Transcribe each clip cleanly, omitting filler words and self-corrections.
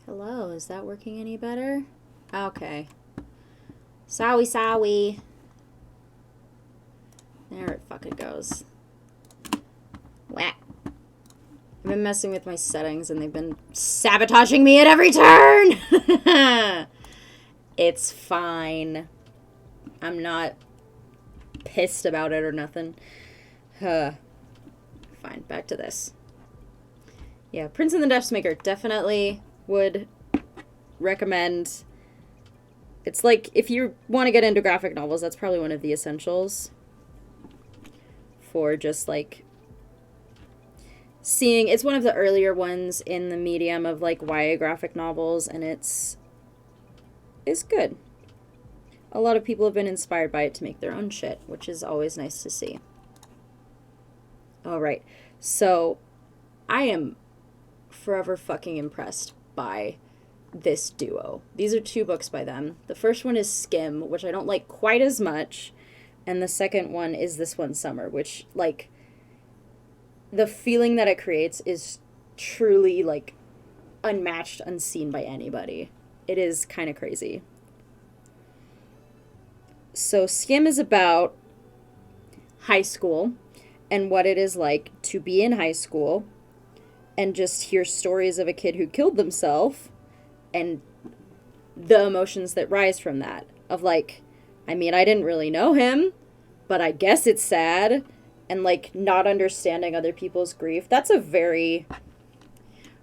Hello, is that working any better? Okay. Sorry. There it fucking goes. Whack. I've been messing with my settings and they've been sabotaging me at every turn! It's fine. I'm not pissed about it or nothing. Fine, back to this. Yeah, Prince and the Dressmaker, definitely would recommend. It's like, if you want to get into graphic novels, that's probably one of the essentials for just like seeing. It's one of the earlier ones in the medium of like YA graphic novels, and it's good. A lot of people have been inspired by it to make their own shit, which is always nice to see. All right, so I am forever fucking impressed by this duo. These are 2 books by them. The first one is Skim, which I don't like quite as much, and the second one is This One Summer, which, like, the feeling that it creates is truly, like, unmatched, unseen by anybody. It is kind of crazy. So Skim is about high school and what it is like to be in high school and just hear stories of a kid who killed themselves and the emotions that rise from that. Of like, I mean, I didn't really know him, but I guess it's sad. And like, not understanding other people's grief. That's a very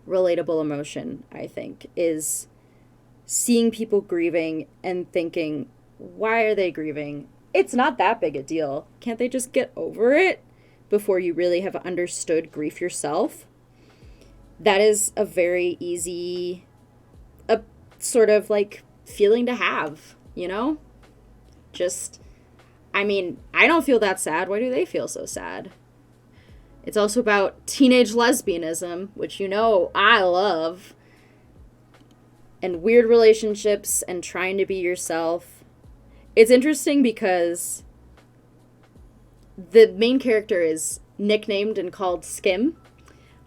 relatable emotion, I think, is seeing people grieving and thinking, why are they grieving? It's not that big a deal. Can't they just get over it before you really have understood grief yourself? That is a very easy, sort of like feeling to have, you know? Just, I mean, I don't feel that sad. Why do they feel so sad? It's also about teenage lesbianism, which you know I love, and weird relationships and trying to be yourself. It's interesting because the main character is nicknamed and called Skim,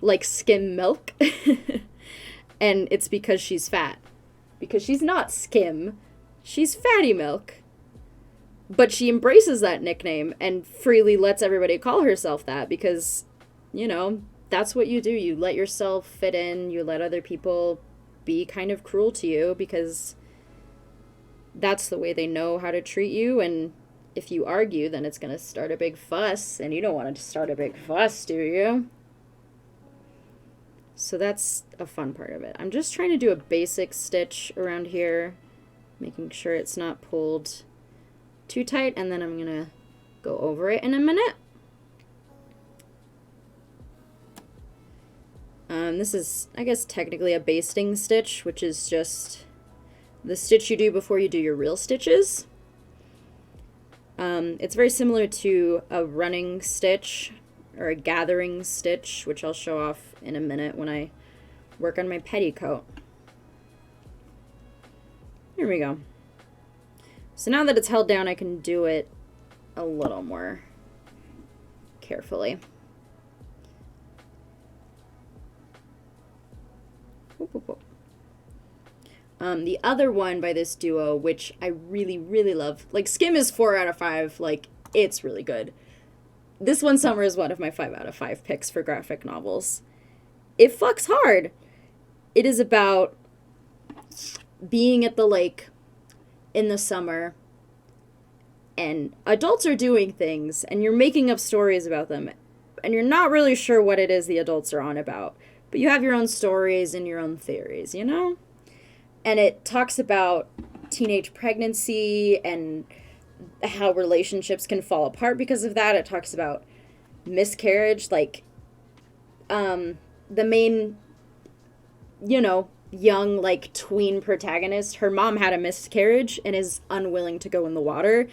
like skim milk. And it's because she's fat. Because she's not skim, she's fatty milk. But she embraces that nickname and freely lets everybody call herself that because, you know, that's what you do. You let yourself fit in, you let other people be kind of cruel to you because that's the way they know how to treat you. And if you argue, then it's going to start a big fuss, and you don't want to start a big fuss, do you? So that's a fun part of it. I'm just trying to do a basic stitch around here, making sure it's not pulled too tight, and then I'm going to go over it in a minute. This is, I guess, technically a basting stitch, which is just the stitch you do before you do your real stitches. It's very similar to a running stitch or a gathering stitch, which I'll show off in a minute when I work on my petticoat. Here we go. So now that it's held down, I can do it a little more carefully. Whoop, whoop, whoop. The other one by this duo, which I really, really love, like Skim is 4 out of 5, like it's really good. This One Summer is one of my 5 out of 5 picks for graphic novels. It fucks hard. It is about being at the lake in the summer, and adults are doing things, and you're making up stories about them, and you're not really sure what it is the adults are on about, but you have your own stories and your own theories, you know? And it talks about teenage pregnancy and how relationships can fall apart because of that. It talks about miscarriage, like the main, you know, young, like, tween protagonist, her mom had a miscarriage and is unwilling to go in the water,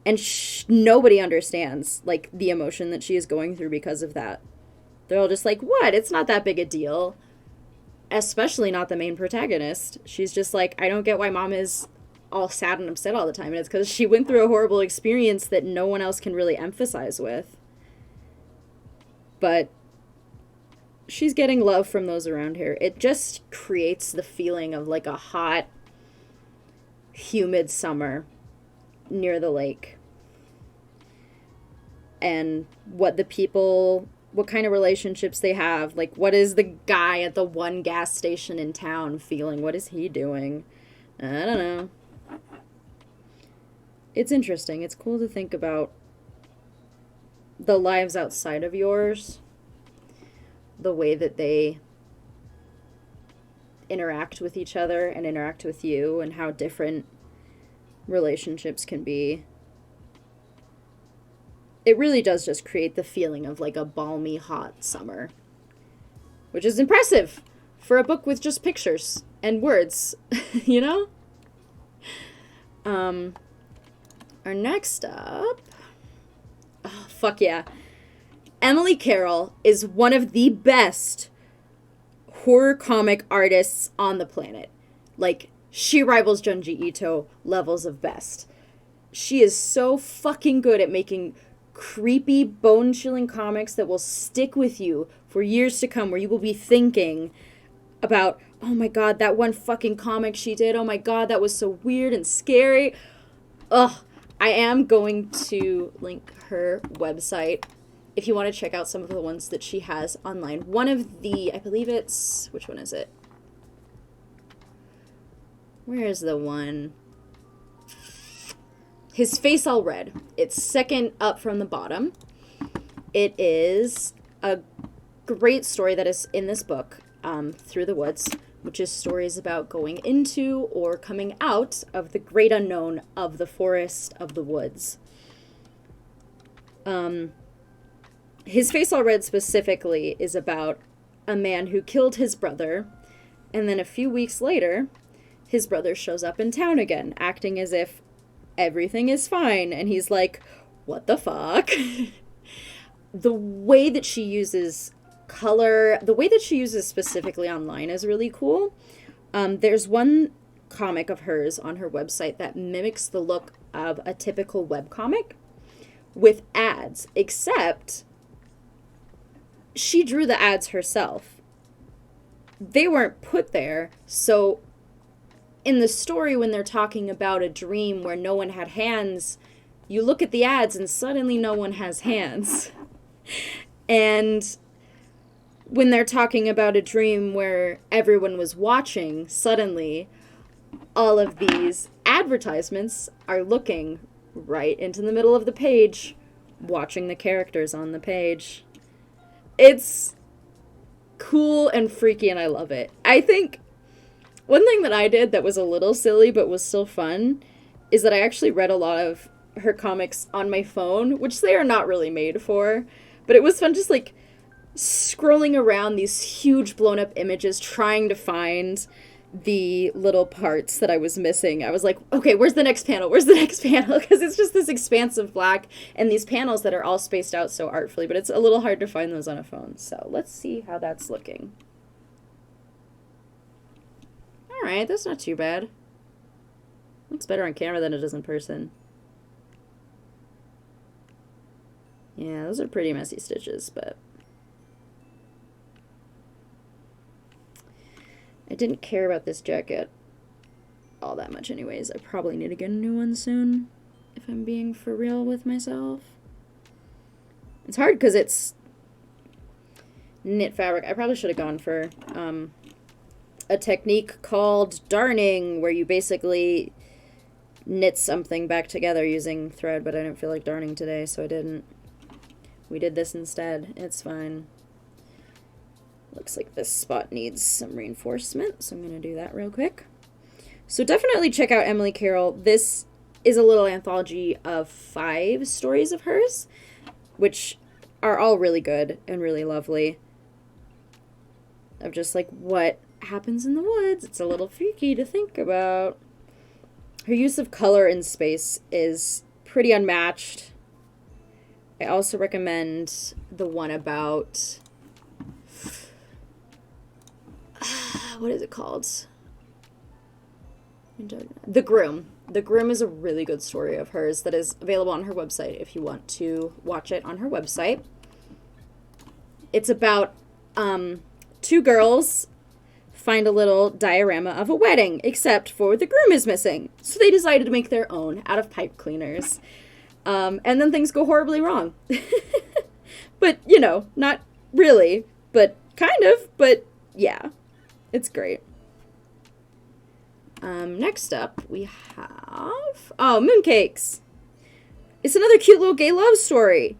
and nobody understands, like, the emotion that she is going through because of that. They're all just like, what? It's not that big a deal. Especially not the main protagonist. She's just like, I don't get why mom is all sad and upset all the time. And it's because she went through a horrible experience that no one else can really emphasize with. But she's getting love from those around her. It just creates the feeling of like a hot, humid summer near the lake. And what kind of relationships they have. Like, what is the guy at the one gas station in town feeling? What is he doing? I don't know. It's interesting. It's cool to think about the lives outside of yours, the way that they interact with each other and interact with you, and how different relationships can be. It really does just create the feeling of like a balmy, hot summer, which is impressive for a book with just pictures and words, you know? Our next up, oh, fuck yeah. Emily Carroll is one of the best horror comic artists on the planet. Like, she rivals Junji Ito levels of best. She is so fucking good at making creepy, bone-chilling comics that will stick with you for years to come, where you will be thinking about, oh my god, that one fucking comic she did, oh my god, that was so weird and scary. Ugh. I am going to link her website if you want to check out some of the ones that she has online. One of the, I believe it's, which one is it? Where is the one? His Face All Red. It's second up from the bottom. It is a great story that is in this book, Through the Woods, which is stories about going into or coming out of the great unknown of the forest, of the woods. His Face All Red specifically is about a man who killed his brother, and then a few weeks later, his brother shows up in town again, acting as if everything is fine, and he's like, what the fuck? The way that she uses color, the way that she uses specifically online is really cool. There's one comic of hers on her website that mimics the look of a typical webcomic with ads, except she drew the ads herself. They weren't put there, so in the story when they're talking about a dream where no one had hands, you look at the ads and suddenly no one has hands. And when they're talking about a dream where everyone was watching, suddenly all of these advertisements are looking right into the middle of the page, watching the characters on the page. It's cool and freaky, and I love it. I think one thing that I did that was a little silly but was still fun is that I actually read a lot of her comics on my phone, which they are not really made for, but it was fun just like scrolling around these huge blown up images trying to find the little parts that I was missing. I was like, okay, where's the next panel? Where's the next panel? Because it's just this expansive black and these panels that are all spaced out so artfully, but it's a little hard to find those on a phone. So let's see how that's looking. All right, that's not too bad. Looks better on camera than it does in person. Yeah, those are pretty messy stitches, but I didn't care about this jacket all that much anyways. I probably need to get a new one soon, if I'm being for real with myself. It's hard because it's knit fabric. I probably should have gone for a technique called darning, where you basically knit something back together using thread, but I didn't feel like darning today, so I didn't. We did this instead. It's fine. Looks like this spot needs some reinforcement, so I'm going to do that real quick. So definitely check out Emily Carroll. This is a little anthology of 5 stories of hers, which are all really good and really lovely. Of just like what happens in the woods. It's a little freaky to think about. Her use of color and space is pretty unmatched. I also recommend the one about, what is it called? The Groom. The Groom is a really good story of hers that is available on her website if you want to watch it on her website. It's about Two girls find a little diorama of a wedding, except for the groom is missing. So they decided to make their own out of pipe cleaners. And then things go horribly wrong. But, you know, not really, but kind of, but yeah, it's great. Next up, we have, mooncakes. It's another cute little gay love story.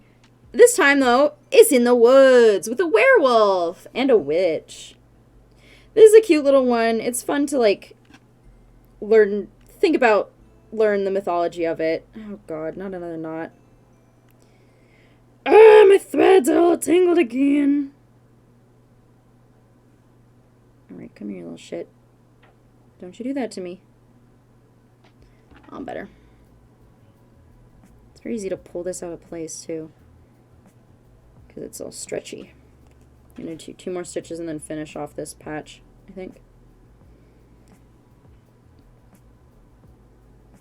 This time, though, it's in the woods with a werewolf and a witch. This is a cute little one. It's fun to, like, learn the mythology of it. Oh, God, not another knot. Ah, my threads are all tangled again. Alright, come here, little shit. Don't you do that to me. I'm better. It's very easy to pull this out of place, too. Because it's all stretchy. I'm going to do 2 more stitches and then finish off this patch, I think.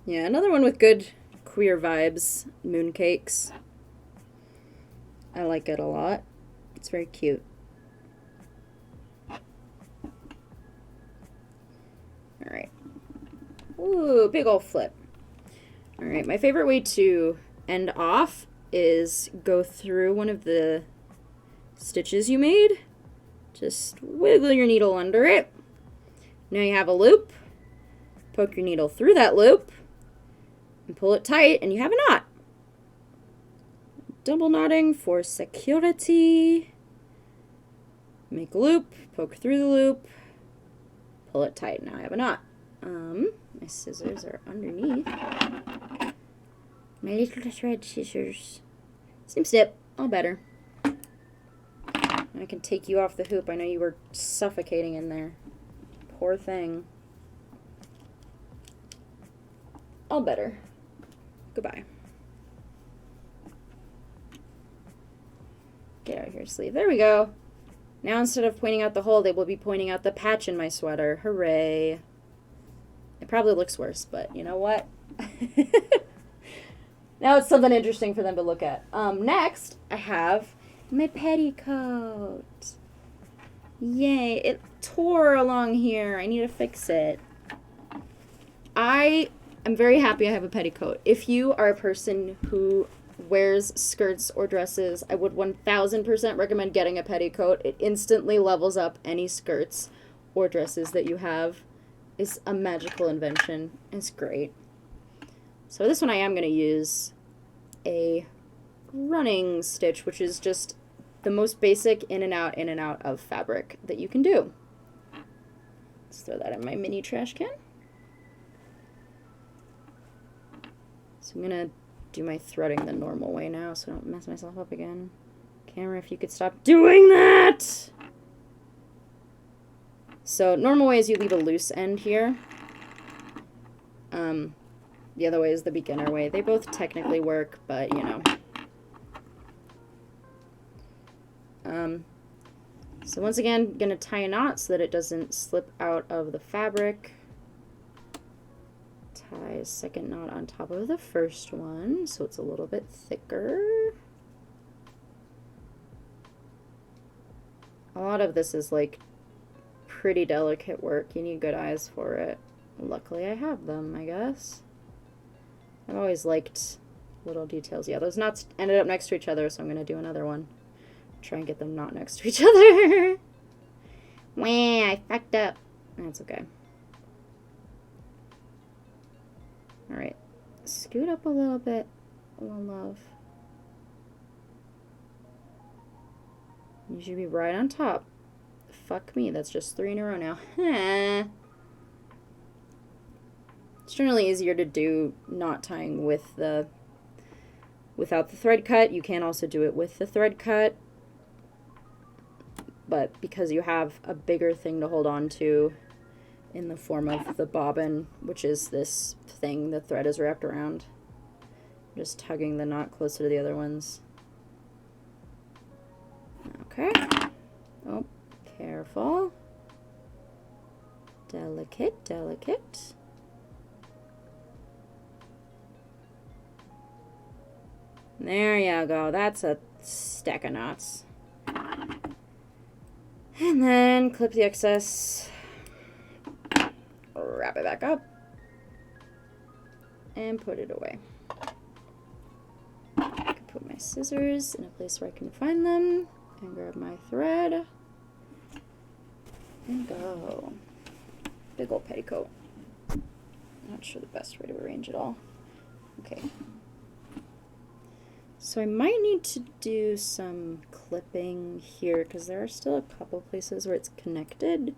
Yeah, another one with good queer vibes. Mooncakes. I like it a lot. It's very cute. Alright. Ooh, big ol' flip. Alright, my favorite way to end off is go through one of the stitches you made. Just wiggle your needle under it. Now you have a loop. Poke your needle through that loop and pull it tight, and you have a knot. Double knotting for security. Make a loop, poke through the loop, pull it tight. Now I have a knot. My scissors are underneath. My little thread scissors. Snip, snip. All better. I can take you off the hoop. I know you were suffocating in there. Poor thing. All better. Goodbye. Get out of here, sleeve. There we go. Now instead of pointing out the hole, they will be pointing out the patch in my sweater. Hooray. It probably looks worse, but you know what? Now it's something interesting for them to look at. Next, I have my petticoat. Yay, it tore along here. I need to fix it. I am very happy I have a petticoat. If you are a person who wears skirts or dresses, I would 1000% recommend getting a petticoat. It instantly levels up any skirts or dresses that you have. It's a magical invention. It's great. So this one I am going to use a running stitch, which is just the most basic in and out of fabric that you can do. Let's throw that in my mini trash can. So I'm going to do my threading the normal way now so I don't mess myself up again. Camera, if you could stop doing that! So normal way is you leave a loose end here. The other way is the beginner way. They both technically work, but you know. So once again, gonna tie a knot so that it doesn't slip out of the fabric. Tie a second knot on top of the first one so it's a little bit thicker. A lot of this is like pretty delicate work. You need good eyes for it. Luckily I have them, I guess. I've always liked little details. Yeah, those knots ended up next to each other, so I'm going to do another one. Try and get them not next to each other. Wah, I fucked up. That's okay. Alright. Scoot up a little bit. One love. You should be right on top. Fuck me, that's just 3 in a row now. It's generally easier to do knot tying with without the thread cut. You can also do it with the thread cut. But because you have a bigger thing to hold on to in the form of the bobbin, which is this thing the thread is wrapped around, just tugging the knot closer to the other ones. Okay. Oh, careful. Delicate, delicate. There you go. That's a stack of knots. And then clip the excess, wrap it back up, and put it away. I can put my scissors in a place where I can find them, and grab my thread, and go. Big old petticoat. Not sure the best way to arrange it all. Okay. So I might need to do some clipping here because there are still a couple places where it's connected,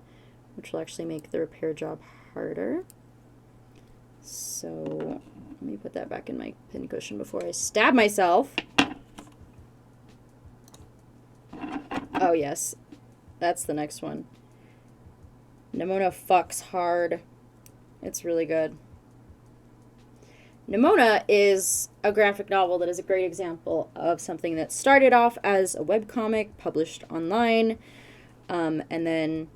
which will actually make the repair job harder. So let me put that back in my pincushion before I stab myself. Oh yes, that's the next one. Nimona fucks hard. It's really good. Nimona is a graphic novel that is a great example of something that started off as a webcomic published online, and then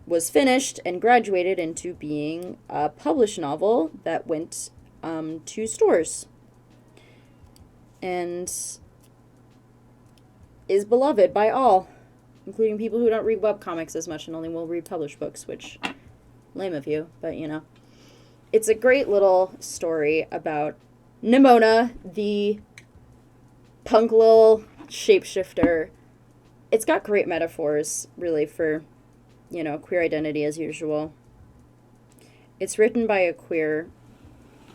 was finished and graduated into being a published novel that went to stores and is beloved by all, including people who don't read webcomics as much and only will read published books, which, lame of you, but you know. It's a great little story about Nimona, the punk little shapeshifter. It's got great metaphors, really, for, you know, queer identity as usual. It's written by a queer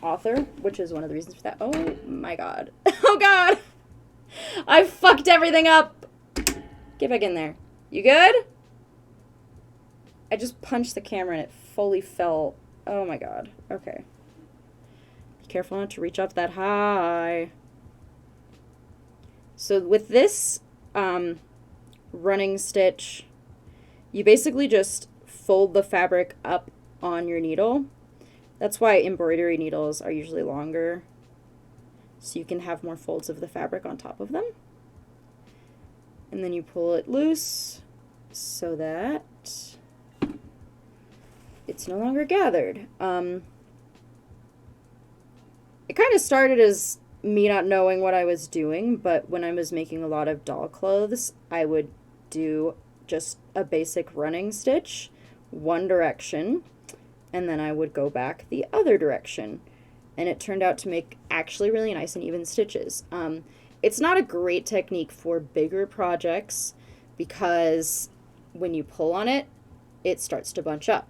author, which is one of the reasons for that. Oh my god. Oh god! I fucked everything up! Get back in there. You good? I just punched the camera and it fully fell. Oh my god. Okay. Be careful not to reach up that high. So with this running stitch, you basically just fold the fabric up on your needle. That's why embroidery needles are usually longer, so you can have more folds of the fabric on top of them. And then you pull it loose so that it's no longer gathered. It kind of started as me not knowing what I was doing, but when I was making a lot of doll clothes, I would do just a basic running stitch, one direction, and then I would go back the other direction. And it turned out to make actually really nice and even stitches. It's not a great technique for bigger projects because when you pull on it, it starts to bunch up.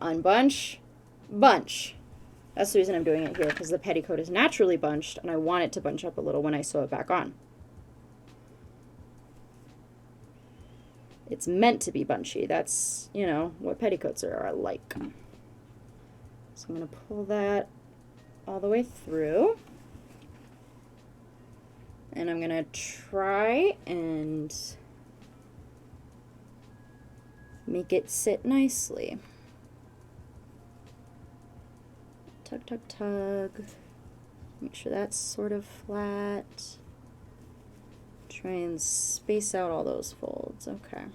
Unbunch, bunch. That's the reason I'm doing it here, because the petticoat is naturally bunched and I want it to bunch up a little when I sew it back on. It's meant to be bunchy. That's, you know, what petticoats are like. So I'm going to pull that all the way through. And I'm going to try and make it sit nicely. Tug, tug, tug. Make sure that's sort of flat. Try and space out all those folds. Okay. I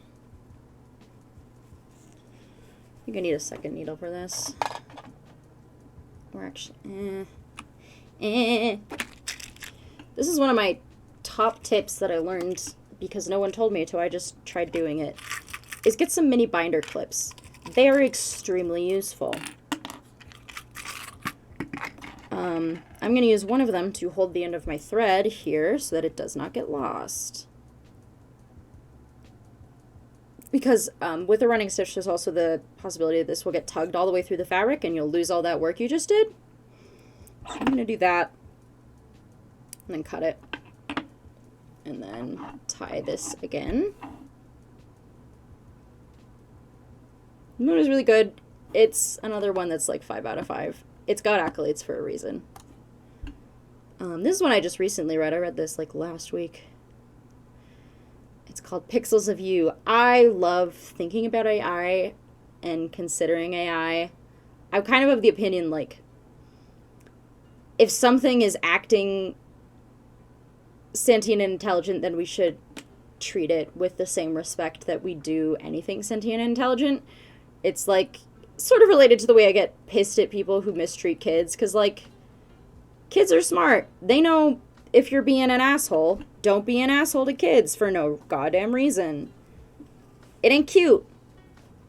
think I need a second needle for this. Or actually, This is one of my top tips that I learned because no one told me to. I just tried doing it. Is get some mini binder clips. They are extremely useful. I'm going to use one of them to hold the end of my thread here so that it does not get lost. Because with a running stitch, there's also the possibility that this will get tugged all the way through the fabric and you'll lose all that work you just did. So I'm going to do that and then cut it and then tie this again. The moon is really good. It's another one that's like 5 out of 5. It's got accolades for a reason. This is one I just recently read. I read this like last week. It's called Pixels of You. I love thinking about AI and considering AI. I'm kind of the opinion, like, if something is acting sentient and intelligent, then we should treat it with the same respect that we do anything sentient and intelligent. It's like sort of related to the way I get pissed at people who mistreat kids, because like kids are smart. They know if you're being an asshole. Don't be an asshole to kids for no goddamn reason. It ain't cute.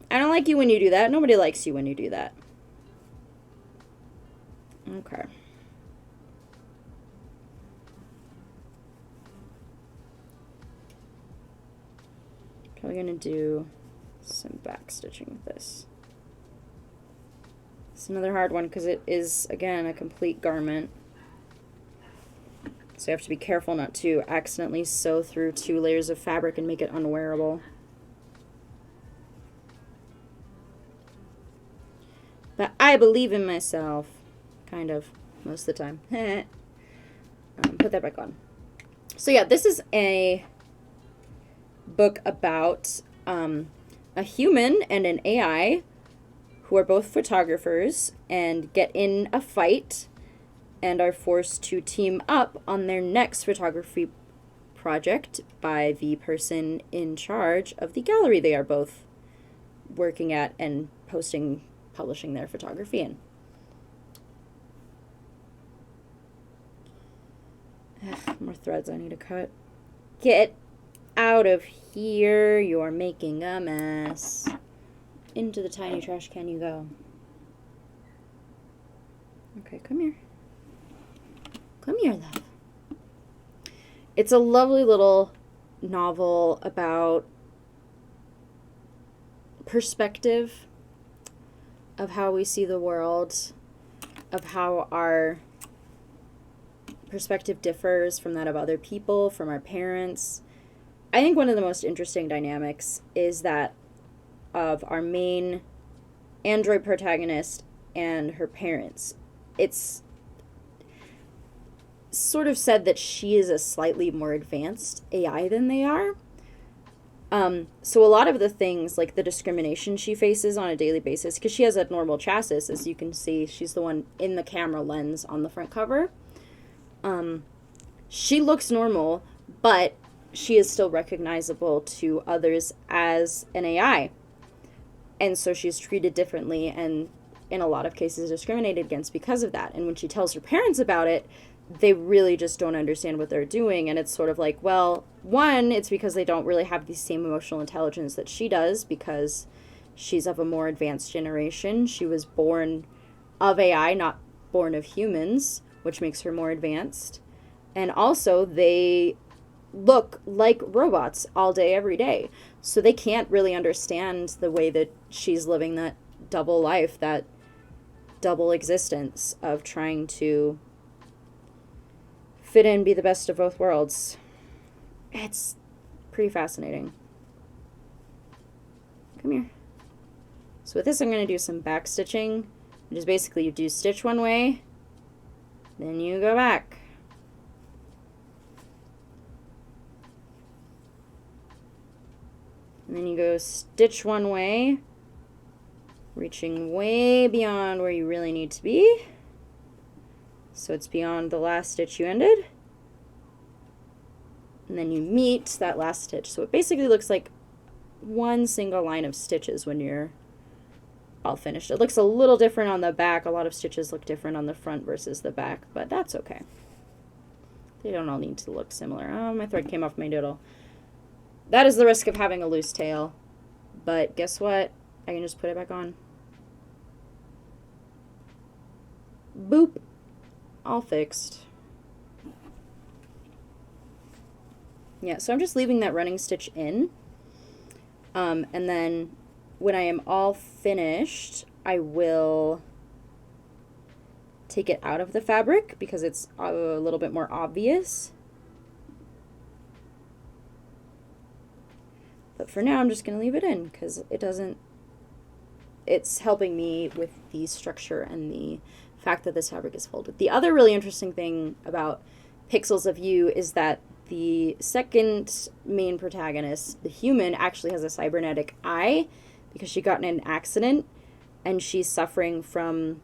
I don't like you when you do that. Nobody likes you when you do that. Okay. Probably gonna do some back stitching with this. It's another hard one because it is, again, a complete garment. So you have to be careful not to accidentally sew through 2 layers of fabric and make it unwearable. But I believe in myself. Kind of. Most of the time. Put that back on. So yeah, this is a book about a human and an AI who are both photographers and get in a fight and are forced to team up on their next photography project by the person in charge of the gallery they are both working at and publishing their photography in. Ugh, more threads I need to cut. Get out of here. You're making a mess. Into the tiny trash can you go. Okay, come here. Come here, love. It's a lovely little novel about perspective, of how we see the world, of how our perspective differs from that of other people, from our parents. I think one of the most interesting dynamics is that of our main android protagonist and her parents. It's sort of said that she is a slightly more advanced AI than they are. So a lot of the things, like the discrimination she faces on a daily basis, because she has a normal chassis, as you can see, she's the one in the camera lens on the front cover. She looks normal, but she is still recognizable to others as an AI. And so she's treated differently and in a lot of cases discriminated against because of that. And when she tells her parents about it, they really just don't understand what they're doing. And it's sort of like, well, one, it's because they don't really have the same emotional intelligence that she does because she's of a more advanced generation. She was born of AI, not born of humans, which makes her more advanced. And also, they look like robots all day, every day. So they can't really understand the way that she's living that double life, that double existence of trying to fit in, be the best of both worlds. It's pretty fascinating. Come here. So with this, I'm going to do some back stitching, which is basically you do stitch one way, then you go back. And then you go stitch one way, reaching way beyond where you really need to be. So it's beyond the last stitch you ended. And then you meet that last stitch. So it basically looks like one single line of stitches when you're all finished. It looks a little different on the back. A lot of stitches look different on the front versus the back, but that's okay. They don't all need to look similar. Oh, my thread came off my doodle. That is the risk of having a loose tail. But guess what? I can just put it back on. Boop. All fixed. Yeah, so I'm just leaving that running stitch in. And then when I am all finished, I will take it out of the fabric because it's a little bit more obvious. But for now, I'm just going to leave it in because it's helping me with the structure and the fact that this fabric is folded. The other really interesting thing about Pixels of You is that the second main protagonist, the human, actually has a cybernetic eye because she got in an accident and she's suffering from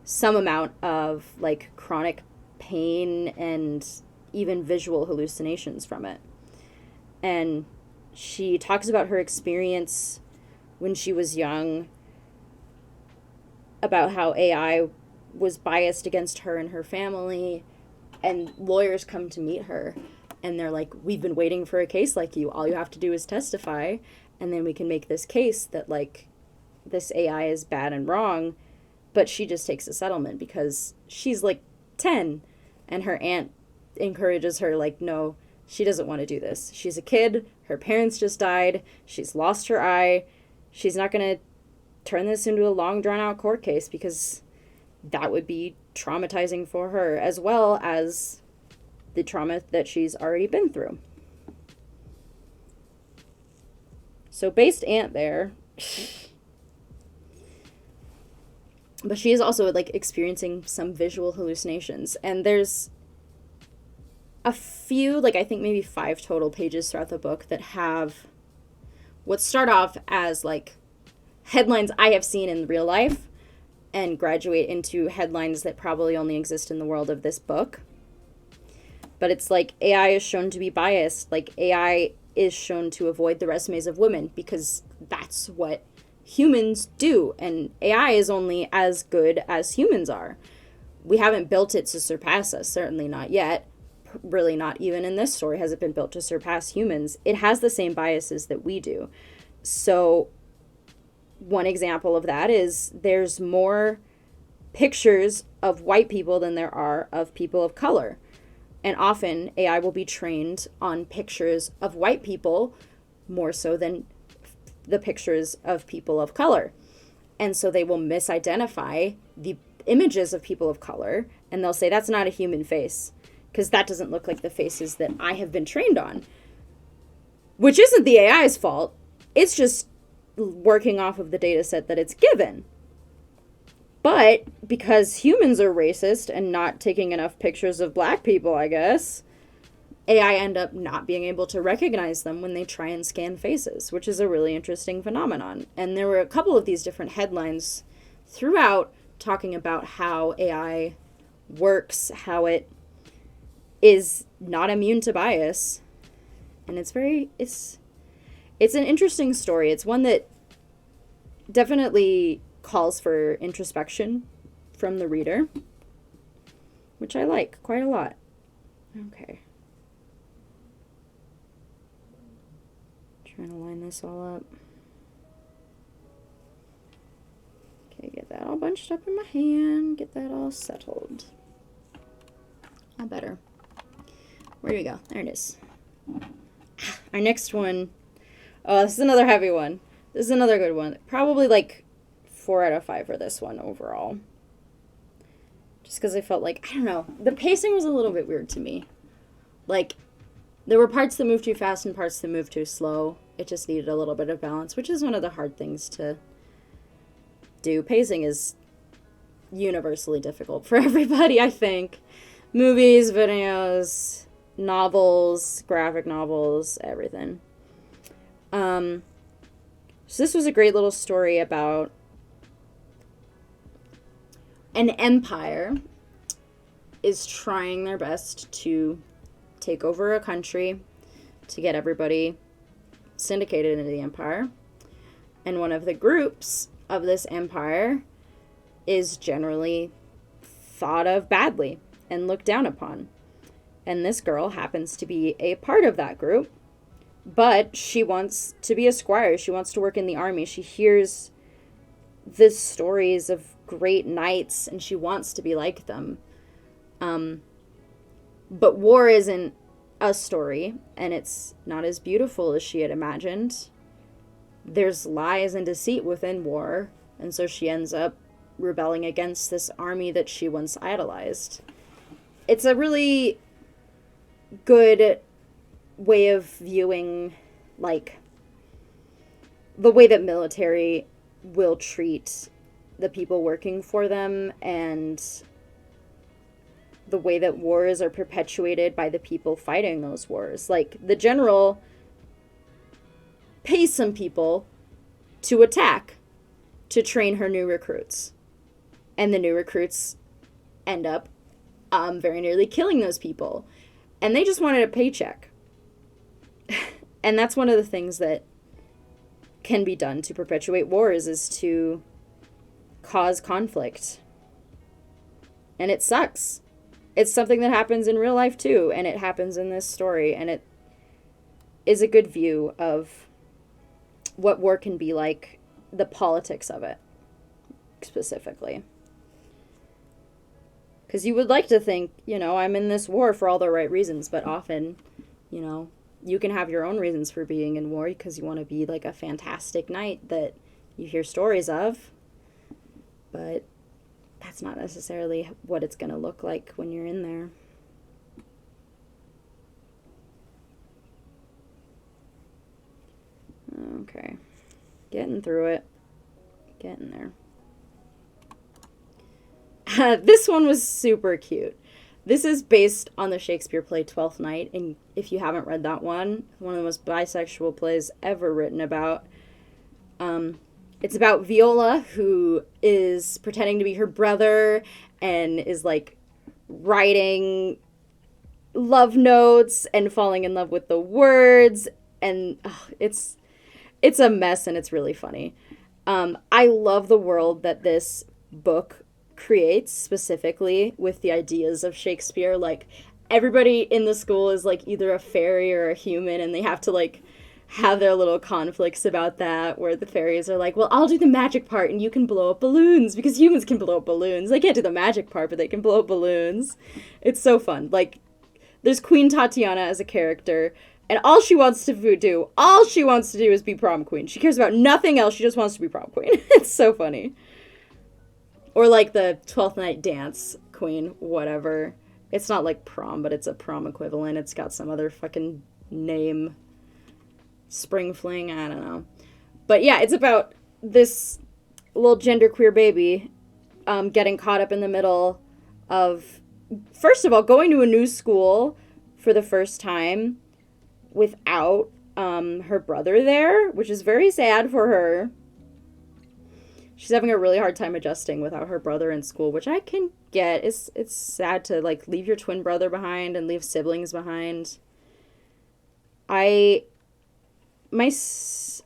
some amount of like chronic pain and even visual hallucinations from it. And she talks about her experience when she was young, about how AI was biased against her and her family, and lawyers come to meet her and they're like, we've been waiting for a case like you. All you have to do is testify. And then we can make this case that, like, this AI is bad and wrong, but she just takes a settlement because she's, like, 10, and her aunt encourages her, like, no, she doesn't want to do this. She's a kid. Her parents just died. She's lost her eye. She's not going to turn this into a long, drawn-out court case because that would be traumatizing for her, as well as the trauma that she's already been through. So based aunt there. But she is also, like, experiencing some visual hallucinations. And there's a few, like, I think maybe 5 total pages throughout the book that have what start off as, like, headlines I have seen in real life and graduate into headlines that probably only exist in the world of this book. But it's like AI is shown to be biased. Like, AI is shown to avoid the resumes of women because that's what humans do. And AI is only as good as humans are. We haven't built it to surpass us, certainly not yet. Really not even in this story has it been built to surpass humans. It has the same biases that we do. So one example of that is there's more pictures of white people than there are of people of color. And often AI will be trained on pictures of white people more so than the pictures of people of color. And so they will misidentify the images of people of color, and they'll say that's not a human face because that doesn't look like the faces that I have been trained on. Which isn't the AI's fault. It's just working off of the data set that it's given. But because humans are racist and not taking enough pictures of black people, I guess, AI end up not being able to recognize them when they try and scan faces, which is a really interesting phenomenon. And there were a couple of these different headlines throughout talking about how AI works, how it is not immune to bias. And it's an interesting story. It's one that definitely calls for introspection from the reader, which I like quite a lot. Okay. Trying to line this all up. Okay, get that all bunched up in my hand. Get that all settled. I better. Where do we go? There it is. Our next one. Oh, this is another heavy one. This is another good one. Probably like 4 out of 5 for this one overall. Just because I felt like, I don't know, the pacing was a little bit weird to me. Like, there were parts that moved too fast and parts that moved too slow. It just needed a little bit of balance, which is one of the hard things to do. Pacing is universally difficult for everybody, I think. Movies, videos, novels, graphic novels, everything. So this was a great little story about an empire is trying their best to take over a country to get everybody syndicated into the empire. And one of the groups of this empire is generally thought of badly and looked down upon. And this girl happens to be a part of that group, but she wants to be a squire. She wants to work in the army. She hears the stories of great knights and she wants to be like them. But war isn't a story, and it's not as beautiful as she had imagined. There's lies and deceit within war, and so she ends up rebelling against this army that she once idolized. It's a really good way of viewing, like, the way that military will treat the people working for them and the way that wars are perpetuated by the people fighting those wars. Like, the general pays some people to attack to train her new recruits. And the new recruits end up very nearly killing those people. And they just wanted a paycheck. And that's one of the things that can be done to perpetuate wars, is to cause conflict. And it sucks. It's something that happens in real life too, and it happens in this story, and it is a good view of what war can be like, the politics of it specifically. Because you would like to think, I'm in this war for all the right reasons, but often, you can have your own reasons for being in war because you want to be like a fantastic knight that you hear stories of, but that's not necessarily what it's going to look like when you're in there. Okay. Getting through it. Getting there. This one was super cute. This is based on the Shakespeare play Twelfth Night, and if you haven't read that one of the most bisexual plays ever written about. It's about Viola, who is pretending to be her brother and is like writing love notes and falling in love with the words, and it's a mess, and it's really funny. I love the world that this book creates, specifically with the ideas of Shakespeare. Like, everybody in the school is like either a fairy or a human, and they have to like have their little conflicts about that, where the fairies are like, well, I'll do the magic part and you can blow up balloons, because humans can blow up balloons. They can't do the magic part, but they can blow up balloons. It's so fun. Like, there's Queen Tatiana as a character, and all she wants to do is be prom queen. She cares about nothing else. She just wants to be prom queen. It's so funny. Or like the 12th night dance queen, whatever. It's not like prom, but it's a prom equivalent. It's got some other fucking name. Spring fling, I don't know. But yeah, it's about this little genderqueer baby getting caught up in the middle of, first of all, going to a new school for the first time without her brother there, which is very sad for her. She's having a really hard time adjusting without her brother in school, which I can get. It's sad to like leave your twin brother behind and leave siblings behind. I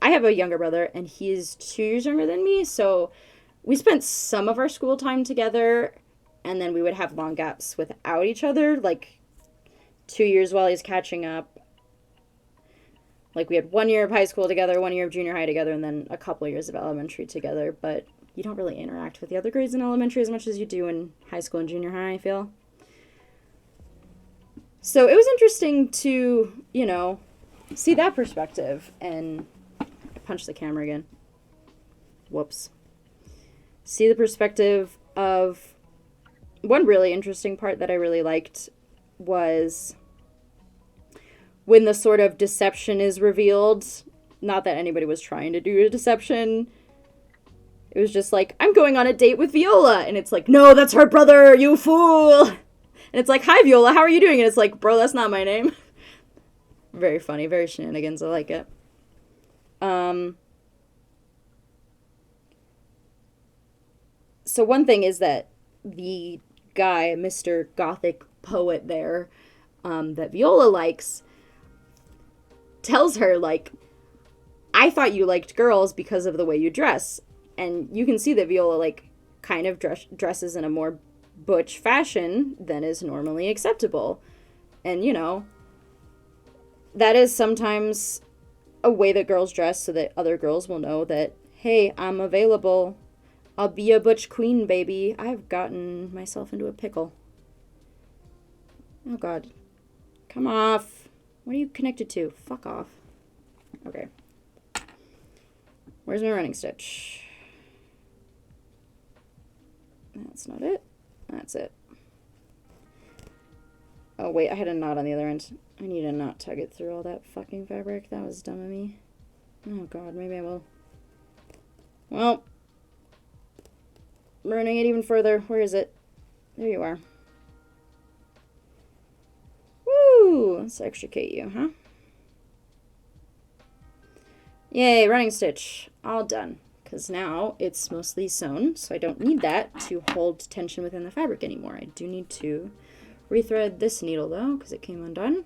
have a younger brother, and he's 2 years younger than me, so we spent some of our school time together, and then we would have long gaps without each other, like 2 years while he's catching up. Like, we had 1 year of high school together, 1 year of junior high together, and then a couple of years of elementary together, but you don't really interact with the other grades in elementary as much as you do in high school and junior high, I feel. So it was interesting to, see that perspective, and I punched the camera again. Whoops. See the perspective of, one really interesting part that I really liked was when the sort of deception is revealed. Not that anybody was trying to do a deception. It was just like, I'm going on a date with Viola, and it's like, no, that's her brother, you fool! And it's like, hi Viola, how are you doing? And it's like, bro, that's not my name. Very funny, very shenanigans. I like it. So one thing is that the guy, Mr. Gothic poet there, that Viola likes, tells her, like, I thought you liked girls because of the way you dress. And you can see that Viola, like, kind of dresses in a more butch fashion than is normally acceptable. And, that is sometimes a way that girls dress so that other girls will know that, hey, I'm available. I'll be a butch queen, baby. I've gotten myself into a pickle. Oh, God. Come off. What are you connected to? Fuck off. Okay. Where's my running stitch? That's not it. That's it. Oh, wait, I had a knot on the other end. I need to not tug it through all that fucking fabric. That was dumb of me. Oh, God, maybe I will. Well, running it even further. Where is it? There you are. Woo! Let's extricate you, huh? Yay, running stitch. All done. Because now it's mostly sewn, so I don't need that to hold tension within the fabric anymore. I do need to rethread this needle, though, because it came undone.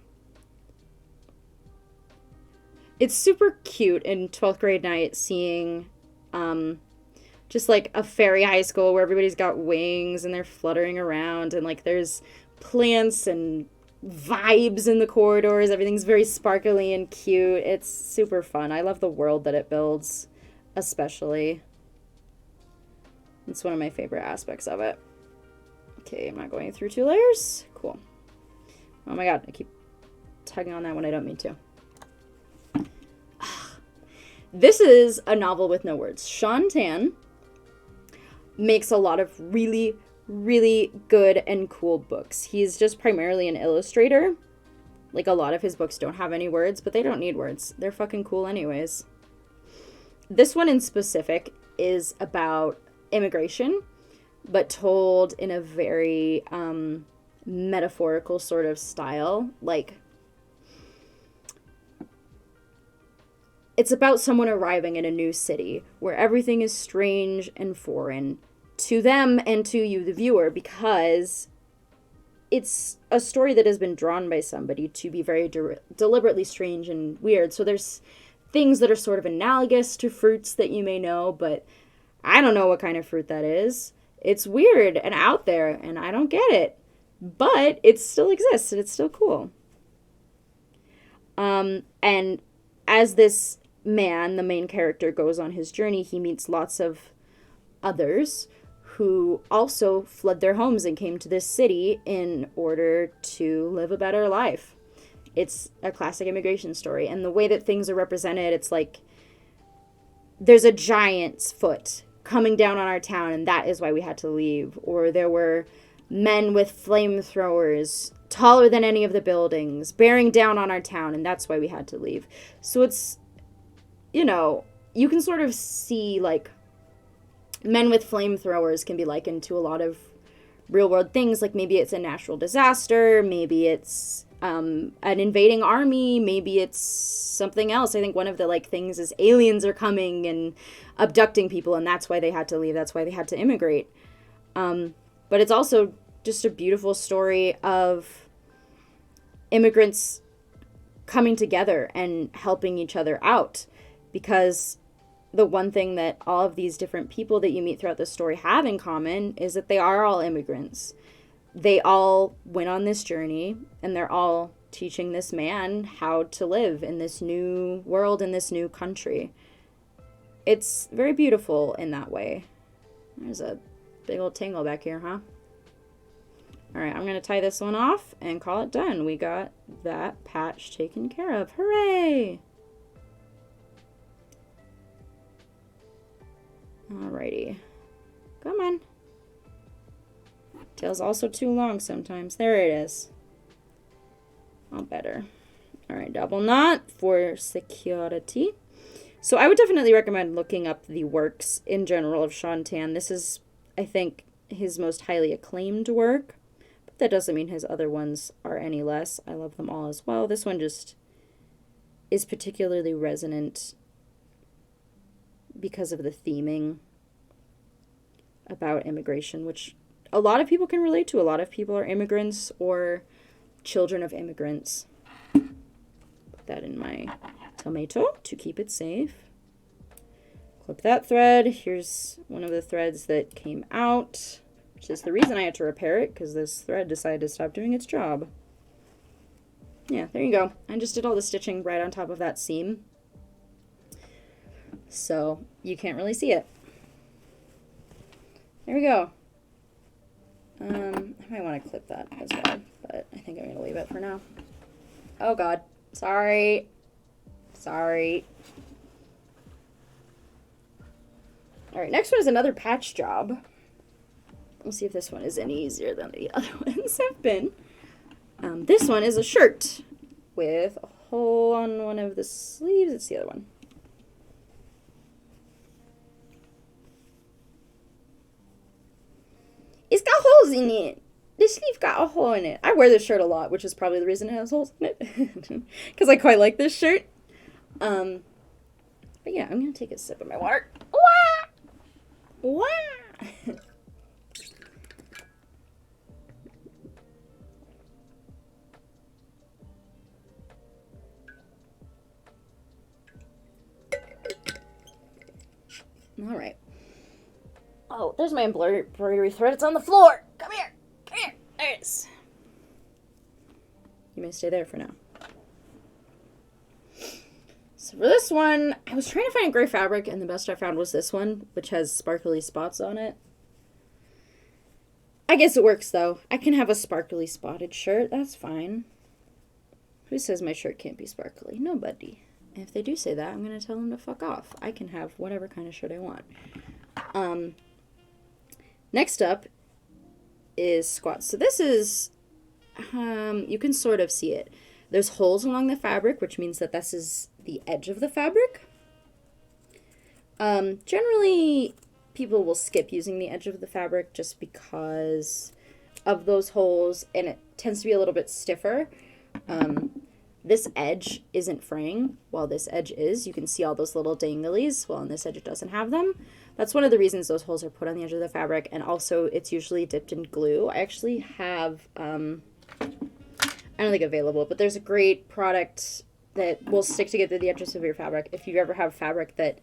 It's super cute in 12th grade night seeing just like a fairy high school where everybody's got wings and they're fluttering around, and like there's plants and vibes in the corridors. Everything's very sparkly and cute. It's super fun. I love the world that it builds, especially. It's one of my favorite aspects of it. Okay, I'm not going through 2 layers. Cool. Oh my god, I keep tugging on that when I don't mean to. This is a novel with no words. Sean Tan makes a lot of really, really good and cool books. He's just primarily an illustrator. Like, a lot of his books don't have any words, but they don't need words. They're fucking cool anyways. This one in specific is about immigration, but told in a very metaphorical sort of style. Like, it's about someone arriving in a new city where everything is strange and foreign to them and to you, the viewer, because it's a story that has been drawn by somebody to be very deliberately strange and weird. So there's things that are sort of analogous to fruits that you may know, but I don't know what kind of fruit that is. It's weird and out there, and I don't get it. But it still exists, and it's still cool. And as this man, the main character, goes on his journey, he meets lots of others who also fled their homes and came to this city in order to live a better life. It's a classic immigration story. And the way that things are represented, it's like there's a giant's foot coming down on our town, and that is why we had to leave. Or there were men with flamethrowers taller than any of the buildings bearing down on our town, and that's why we had to leave. So it's, you know, you can sort of see, like, men with flamethrowers can be likened to a lot of real world things. Like, maybe it's a natural disaster, maybe it's an invading army, maybe it's something else. I think one of the, like, things is aliens are coming and abducting people, and that's why they had to leave, that's why they had to immigrate. But it's also just a beautiful story of immigrants coming together and helping each other out, because the one thing that all of these different people that you meet throughout the story have in common is that they are all immigrants. They all went on this journey, and they're all teaching this man how to live in this new world, in this new country. It's very beautiful in that way. There's a big old tangle back here, huh? All right, I'm going to tie this one off and call it done. We got that patch taken care of. Hooray! Alrighty. Come on. Tail's also too long sometimes. There it is. All better. Alright, double knot for security. So I would definitely recommend looking up the works in general of Sean Tan. This is, I think, his most highly acclaimed work. But that doesn't mean his other ones are any less. I love them all as well. This one just is particularly resonant because of the theming about immigration, which a lot of people can relate to. A lot of people are immigrants or children of immigrants. Put that in my tomato to keep it safe. Clip that thread. Here's one of the threads that came out, which is the reason I had to repair it, because this thread decided to stop doing its job. Yeah, there you go. I just did all the stitching right on top of that seam, so you can't really see it. There we go. I might want to clip that as well, but I think I'm going to leave it for now. Oh god. Sorry. Sorry. Alright, next one is another patch job. We'll see if this one is any easier than the other ones have been. This one is a shirt with a hole on one of the sleeves. It's the other one. It's got holes in it. The sleeve got a hole in it. I wear this shirt a lot, which is probably the reason it has holes in it. Because I quite like this shirt. But yeah, I'm going to take a sip of my water. Wah! Wah! All right. Oh, there's my embroidery thread. It's on the floor. Come here. Come here. There it is. you may stay there for now. So for this one, I was trying to find a gray fabric, and the best I found was this one, which has sparkly spots on it. I guess it works, though. I can have a sparkly spotted shirt. That's fine. Who says my shirt can't be sparkly? Nobody. And if they do say that, I'm going to tell them to fuck off. I can have whatever kind of shirt I want. Next up is squats. So this is, you can sort of see it. There's holes along the fabric, which means that this is the edge of the fabric. Generally, people will skip using the edge of the fabric just because of those holes, and it tends to be a little bit stiffer. This edge isn't fraying, while this edge is. You can see all those little danglies, while on this edge it doesn't have them. That's one of the reasons those holes are put on the edge of the fabric, and also it's usually dipped in glue. I actually have, I don't think available, but there's a great product that will stick together the edges of your fabric. If you ever have fabric that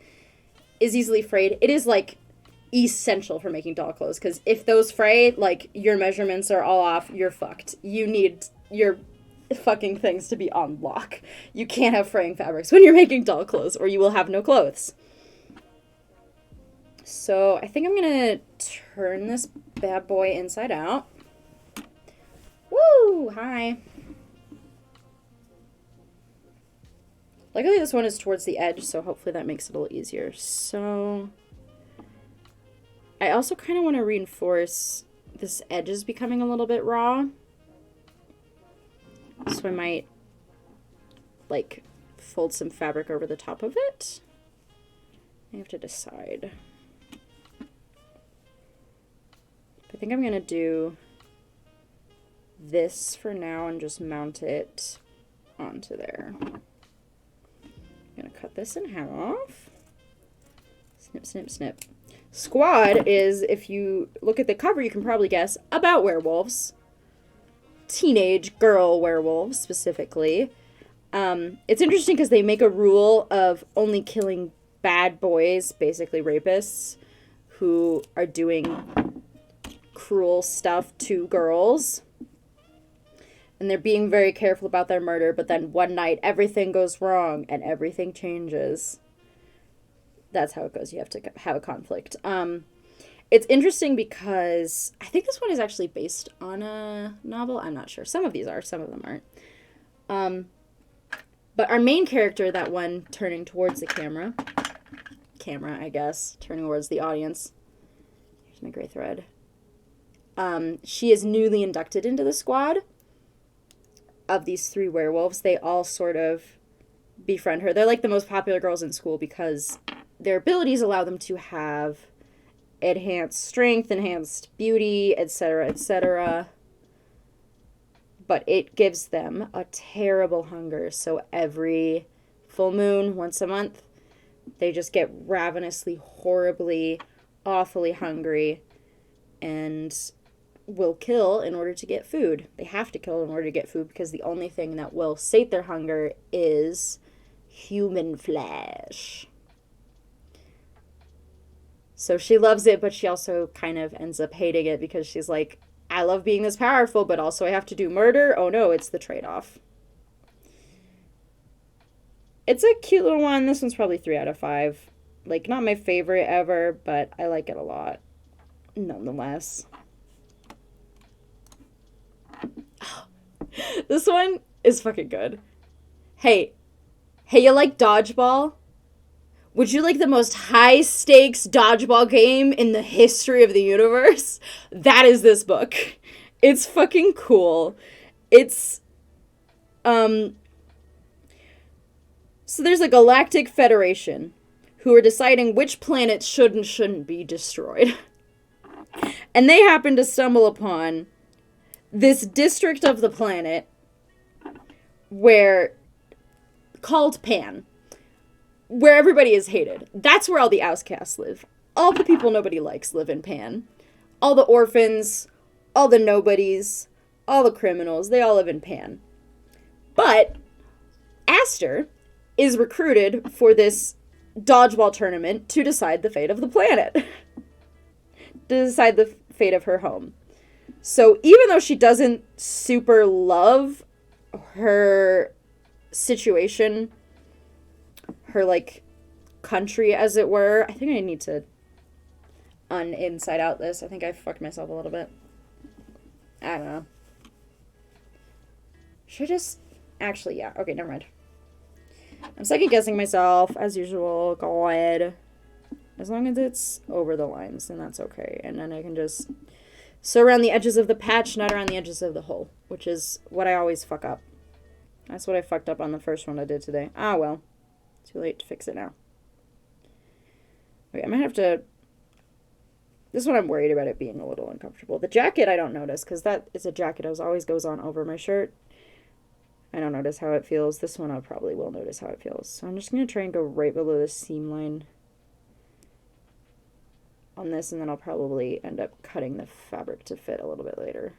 is easily frayed, it is like essential for making doll clothes, because if those fray, like, your measurements are all off, you're fucked. You need your fucking things to be on lock. You can't have fraying fabrics when you're making doll clothes, or you will have no clothes. So I think I'm gonna turn this bad boy inside out. Woo! Hi. Luckily this one is towards the edge, so hopefully that makes it a little easier. So I also kind of want to reinforce this edge is becoming a little bit raw. So I might, like, fold some fabric over the top of it. I have to decide. I think I'm going to do this for now and just mount it onto there. I'm going to cut this in half. Snip, snip, snip. Squad is, if you look at the cover, you can probably guess, about werewolves. Teenage girl werewolves, specifically. It's interesting because they make a rule of only killing bad boys, basically rapists, who are doing cruel stuff to girls. And they're being very careful about their murder, but then one night everything goes wrong and everything changes. That's how it goes. You have to have a conflict. It's interesting because I think this one is actually based on a novel. I'm not sure. Some of these are, some of them aren't. But our main character, that one turning towards the camera, I guess, turning towards the audience. Here's my gray thread. She is newly inducted into the squad of these 3 werewolves. They all sort of befriend her. They're like the most popular girls in school because their abilities allow them to have enhanced strength, enhanced beauty, etc., etc. But it gives them a terrible hunger. So every full moon, once a month, they just get ravenously, horribly, awfully hungry and will kill in order to get food. They have to kill in order to get food because the only thing that will sate their hunger is human flesh. So she loves it, but she also kind of ends up hating it because she's like, I love being this powerful, but also I have to do murder. Oh no, it's the trade-off. It's a cute little one. This one's probably 3 out of 5. Like, not my favorite ever, but I like it a lot. Nonetheless. Oh, this one is fucking good. Hey, you like dodgeball? Would you like the most high-stakes dodgeball game in the history of the universe? That is this book. It's fucking cool. It's, so there's a galactic federation who are deciding which planets should and shouldn't be destroyed. And they happen to stumble upon this district of the planet called Pan, where everybody is hated. That's where all the outcasts live. All the people nobody likes live in Pan. All the orphans, all the nobodies, all the criminals, they all live in Pan. But Aster is recruited for this dodgeball tournament to decide the fate of the planet. To decide the fate of her home. So even though she doesn't super love her situation, her like country as it were. I think I need to inside out this. I think I fucked myself a little bit. I don't know. Should I just actually, yeah, okay, never mind. I'm second guessing myself as usual. God, as long as it's over the lines, then that's okay. And then I can just sew around the edges of the patch, not around the edges of the hole, which is what I always fuck up. That's what I fucked up on the first one I did today. Ah, well. Too late to fix it now. Okay, I might have to... This one I'm worried about it being a little uncomfortable. The jacket I don't notice, because that is a jacket that always goes on over my shirt. I don't notice how it feels. This one I probably will notice how it feels. So I'm just going to try and go right below the seam line on this, and then I'll probably end up cutting the fabric to fit a little bit later.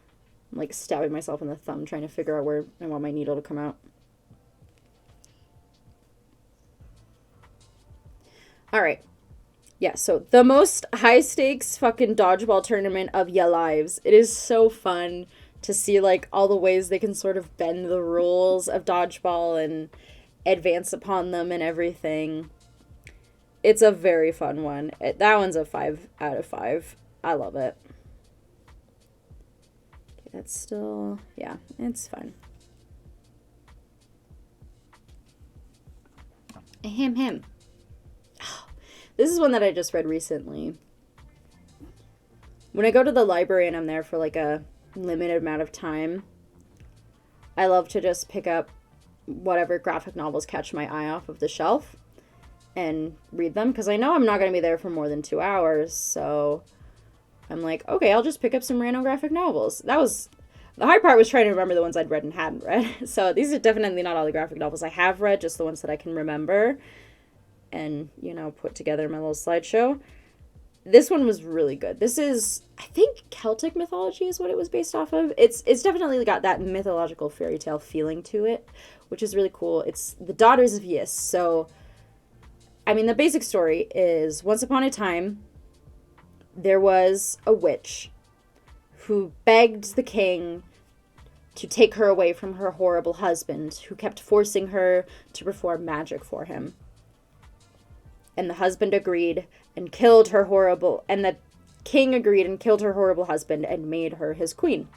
I'm like stabbing myself in the thumb trying to figure out where I want my needle to come out. All right. Yeah, so the most high stakes fucking dodgeball tournament of your lives. It is so fun to see like all the ways they can sort of bend the rules of dodgeball and advance upon them and everything. It's a very fun one. That one's a 5 out of 5. I love it. Okay, that's still, yeah, it's fun. Ahem. This is one that I just read recently. When I go to the library and I'm there for like a limited amount of time, I love to just pick up whatever graphic novels catch my eye off of the shelf and read them, because I know I'm not going to be there for more than 2 hours, so I'm like, okay, I'll just pick up some random graphic novels. That was, the hard part was trying to remember the ones I'd read and hadn't read. So these are definitely not all the graphic novels I have read, just the ones that I can remember and, you know, put together in my little slideshow. This one was really good. This is, I think, Celtic mythology is what it was based off of. It's definitely got that mythological fairy tale feeling to it, which is really cool. It's the Daughters of Ys. So, I mean, the basic story is, once upon a time, there was a witch who begged the king to take her away from her horrible husband, who kept forcing her to perform magic for him. And the husband agreed and killed her horrible, and the king agreed and killed her horrible husband and made her his queen.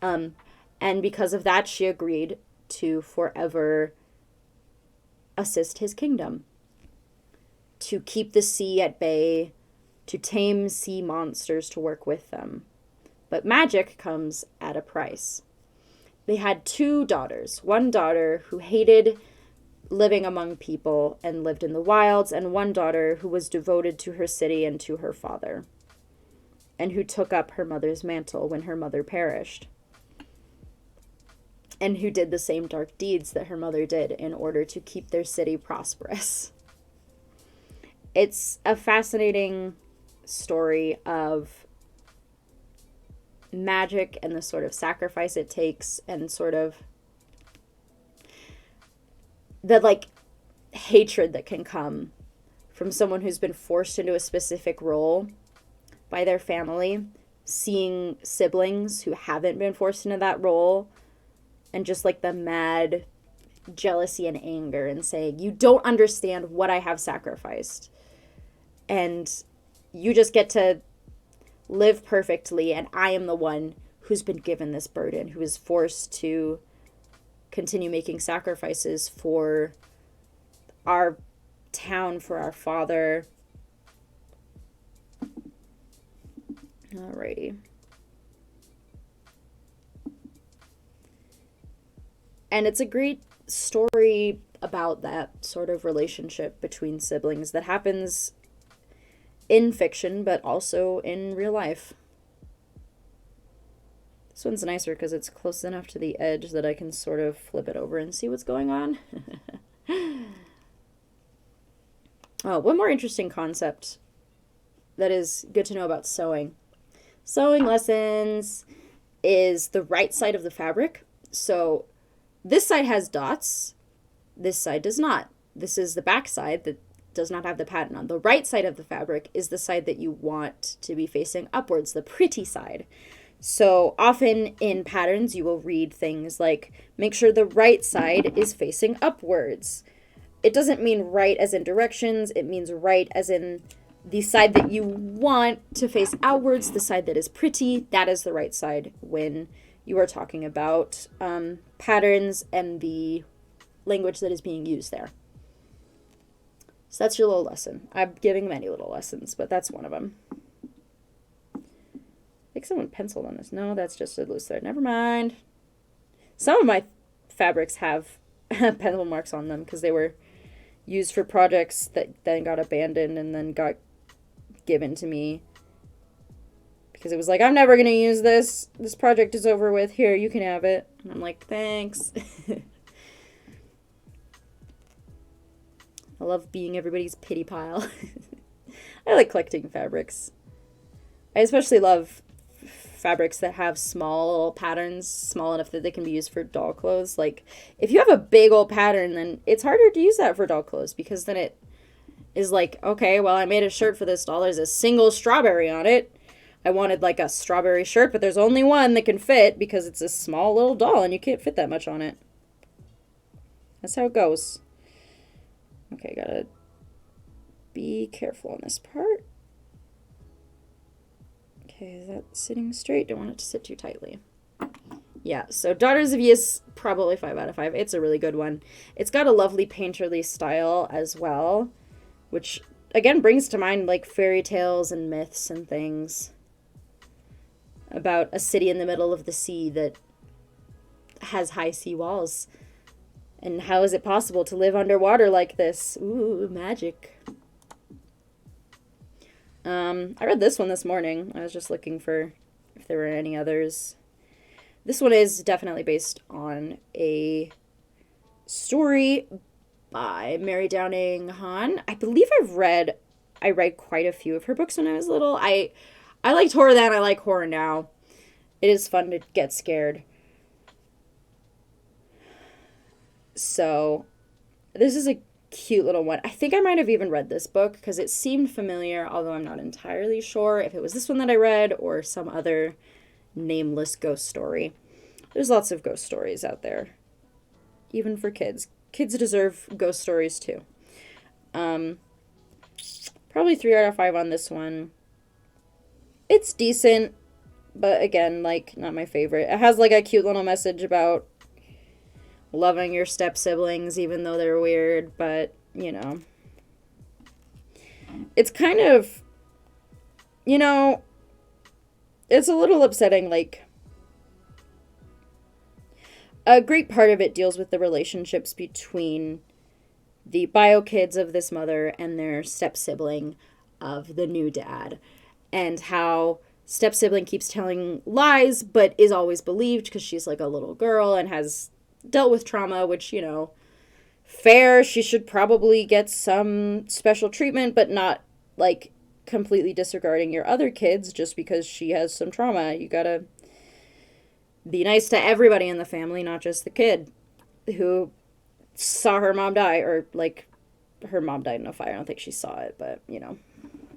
And because of that, she agreed to forever assist his kingdom, to keep the sea at bay, to tame sea monsters to work with them. But magic comes at a price. They had 2 daughters. One daughter who hated living among people and lived in the wilds, and one daughter who was devoted to her city and to her father, and who took up her mother's mantle when her mother perished, and who did the same dark deeds that her mother did in order to keep their city prosperous. It's a fascinating story of magic and the sort of sacrifice it takes, and sort of the like hatred that can come from someone who's been forced into a specific role by their family, seeing siblings who haven't been forced into that role, and just like the mad jealousy and anger, and saying, you don't understand what I have sacrificed, and you just get to live perfectly, and I am the one who's been given this burden, who is forced to continue making sacrifices for our town, for our father. Alrighty. And it's a great story about that sort of relationship between siblings that happens in fiction, but also in real life. This one's nicer because it's close enough to the edge that I can sort of flip it over and see what's going on. Oh, one more interesting concept that is good to know about sewing. Sewing lessons is the right side of the fabric. So this side has dots. This side does not. This is the back side that does not have the pattern on. The right side of the fabric is the side that you want to be facing upwards, the pretty side. So often in patterns, you will read things like, make sure the right side is facing upwards. It doesn't mean right as in directions, it means right as in the side that you want to face outwards, the side that is pretty, that is the right side when you are talking about patterns and the language that is being used there. So that's your little lesson. I'm giving many little lessons, but that's one of them. I think someone penciled on this. No, that's just a loose thread. Never mind. Some of my fabrics have pencil marks on them because they were used for projects that then got abandoned and then got given to me because it was like, I'm never going to use this. This project is over with. Here, you can have it. And I'm like, thanks. I love being everybody's pity pile. I like collecting fabrics. I especially love fabrics that have small patterns, small enough that they can be used for doll clothes. Like, if you have a big old pattern, then it's harder to use that for doll clothes because then it is like, okay, well, I made a shirt for this doll. There's a single strawberry on it. I wanted like a strawberry shirt, but there's only one that can fit because it's a small little doll and you can't fit that much on it. That's how it goes. Okay, gotta be careful on this part. Okay, is that sitting straight? Don't want it to sit too tightly. Yeah, so Daughters of Ys, probably 5 out of 5. It's a really good one. It's got a lovely painterly style as well, which, again, brings to mind, like, fairy tales and myths and things about a city in the middle of the sea that has high sea walls. And how is it possible to live underwater like this? Ooh, magic. I read this one this morning. I was just looking for if there were any others. This one is definitely based on a story by Mary Downing Hahn. I believe I read quite a few of her books when I was little. I liked horror then, I like horror now. It is fun to get scared. So, this is a cute little one. I think I might have even read this book because it seemed familiar, although I'm not entirely sure if it was this one that I read or some other nameless ghost story. There's lots of ghost stories out there, even for kids. Kids deserve ghost stories too. Probably 3 out of 5 on this one. It's decent, but again, like, not my favorite. It has like a cute little message about loving your step siblings even though they're weird, but you know, it's kind of, you know, it's a little upsetting. Like, a great part of it deals with the relationships between the bio kids of this mother and their step sibling of the new dad, and how step sibling keeps telling lies but is always believed because she's like a little girl and has dealt with trauma, which, you know, fair, she should probably get some special treatment, but not like completely disregarding your other kids just because she has some trauma. You gotta be nice to everybody in the family, not just the kid who saw her mom die, or like her mom died in a fire. I don't think she saw it, but you know,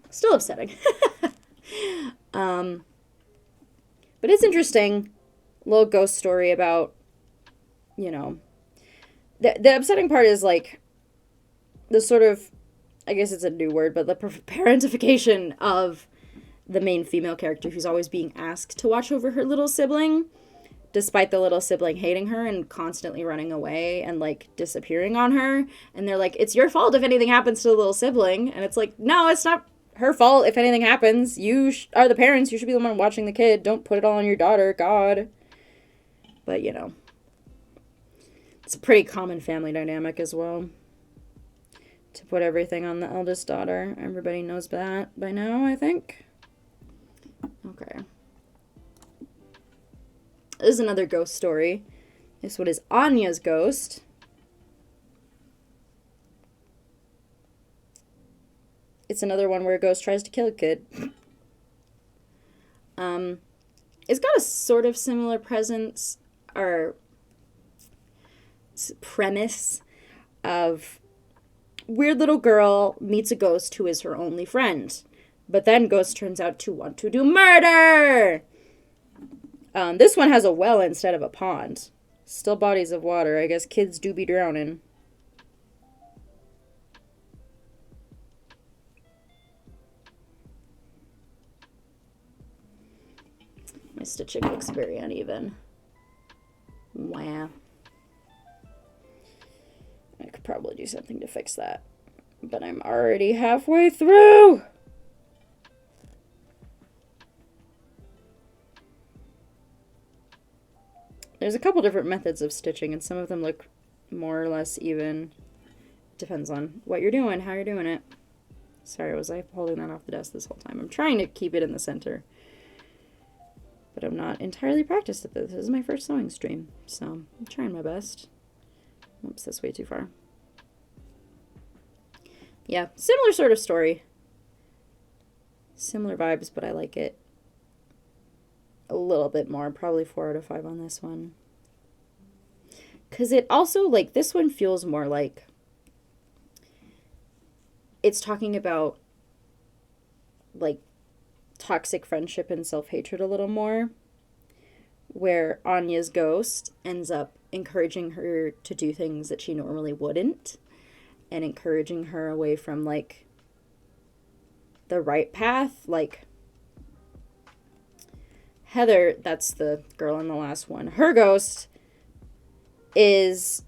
still upsetting. But it's interesting, little ghost story about, you know, the upsetting part is like the sort of, I guess it's a new word, but the parentification of the main female character who's always being asked to watch over her little sibling, despite the little sibling hating her and constantly running away and like disappearing on her. And they're like, it's your fault if anything happens to the little sibling. And it's like, no, it's not her fault if anything happens. You are the parents. You should be the one watching the kid. Don't put it all on your daughter. God. But, you know, it's a pretty common family dynamic as well, to put everything on the eldest daughter. Everybody knows that by now, I think. Okay. This is another ghost story. This one is Anya's ghost. It's another one where a ghost tries to kill a kid. It's got a sort of similar presence, or premise of weird little girl meets a ghost who is her only friend, but then ghost turns out to want to do murder. This one has a well instead of a pond. Still bodies of water. I guess kids do be drowning. My stitching looks very uneven. Wow. I could probably do something to fix that. But I'm already halfway through! There's a couple different methods of stitching, and some of them look more or less even. Depends on what you're doing, how you're doing it. Sorry, was I holding that off the desk this whole time? I'm trying to keep it in the center. But I'm not entirely practiced at this. This is my first sewing stream, so I'm trying my best. Oops, that's way too far. Yeah, similar sort of story. Similar vibes, but I like it a little bit more. Probably 4 out of 5 on this one. Because it also, like, this one feels more like it's talking about, like, toxic friendship and self-hatred a little more, where Anya's ghost ends up encouraging her to do things that she normally wouldn't, and encouraging her away from, like, the right path. Like, Heather, that's the girl in the last one, her ghost is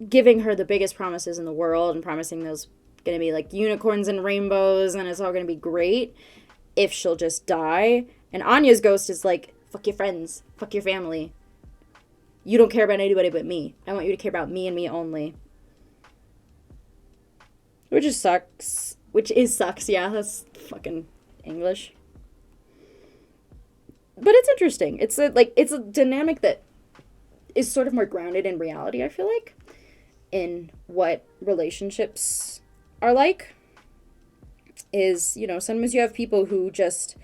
giving her the biggest promises in the world and promising those gonna be, like, unicorns and rainbows and it's all gonna be great if she'll just die. And Anya's ghost is like, fuck your friends, fuck your family. You don't care about anybody but me. I want you to care about me and me only. Which is sucks. Yeah, that's fucking English. But it's interesting. It's a dynamic that is sort of more grounded in reality, I feel like, in what relationships are like. Is, you know, sometimes you have people who just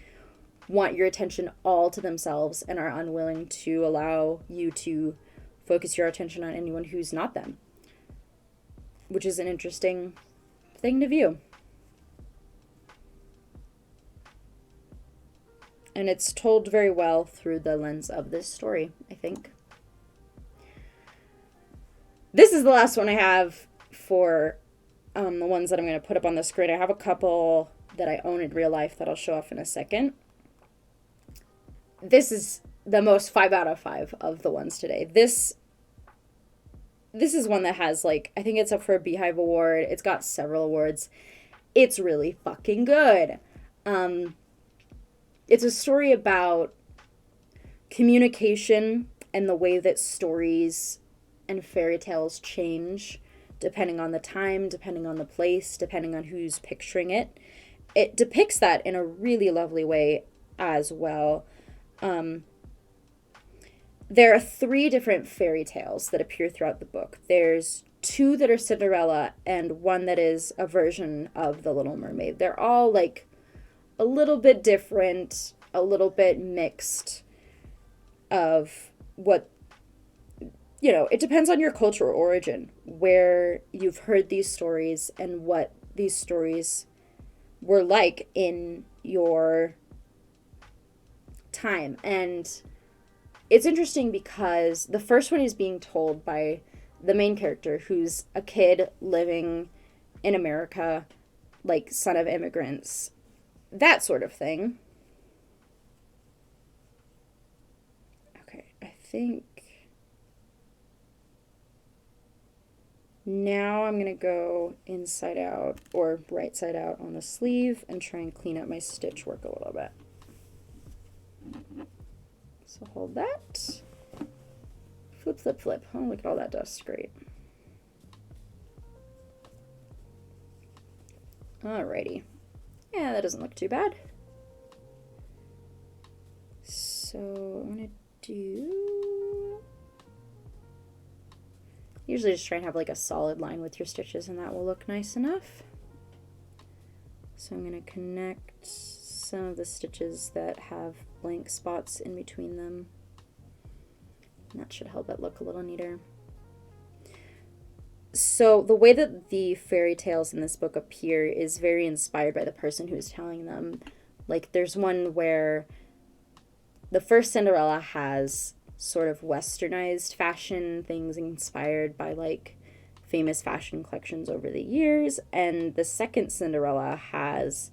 want your attention all to themselves and are unwilling to allow you to focus your attention on anyone who's not them. Which is an interesting thing to view. And it's told very well through the lens of this story, I think. This is the last one I have for the ones that I'm going to put up on the screen. I have a couple that I own in real life that I'll show off in a second. This is the most 5 out of 5 of the ones today. This is one that has, like, I think it's up for a Beehive Award. It's got several awards. It's really fucking good. It's a story about communication and the way that stories and fairy tales change depending on the time, depending on the place, depending on who's picturing it. It depicts that in a really lovely way as well. There are 3 different fairy tales that appear throughout the book. There's 2 that are Cinderella and 1 that is a version of The Little Mermaid. They're all, like, a little bit different, a little bit mixed of what, you know, it depends on your cultural origin, where you've heard these stories and what these stories were like in your time. And it's interesting because the first one is being told by the main character, who's a kid living in America, like, son of immigrants, that sort of thing. Okay, I think now I'm going to go inside out or right side out on the sleeve and try and clean up my stitch work a little bit. So hold that. Flip, flip, flip. Oh, look at all that dust. Great. Alrighty. Yeah, that doesn't look too bad. So I'm going to do... Usually just try and have, like, a solid line with your stitches, and that will look nice enough. So I'm going to connect some of the stitches that have blank spots in between them. And that should help it look a little neater. So the way that the fairy tales in this book appear is very inspired by the person who's telling them. Like, there's one where the first Cinderella has sort of westernized fashion, things inspired by like famous fashion collections over the years, and the second Cinderella has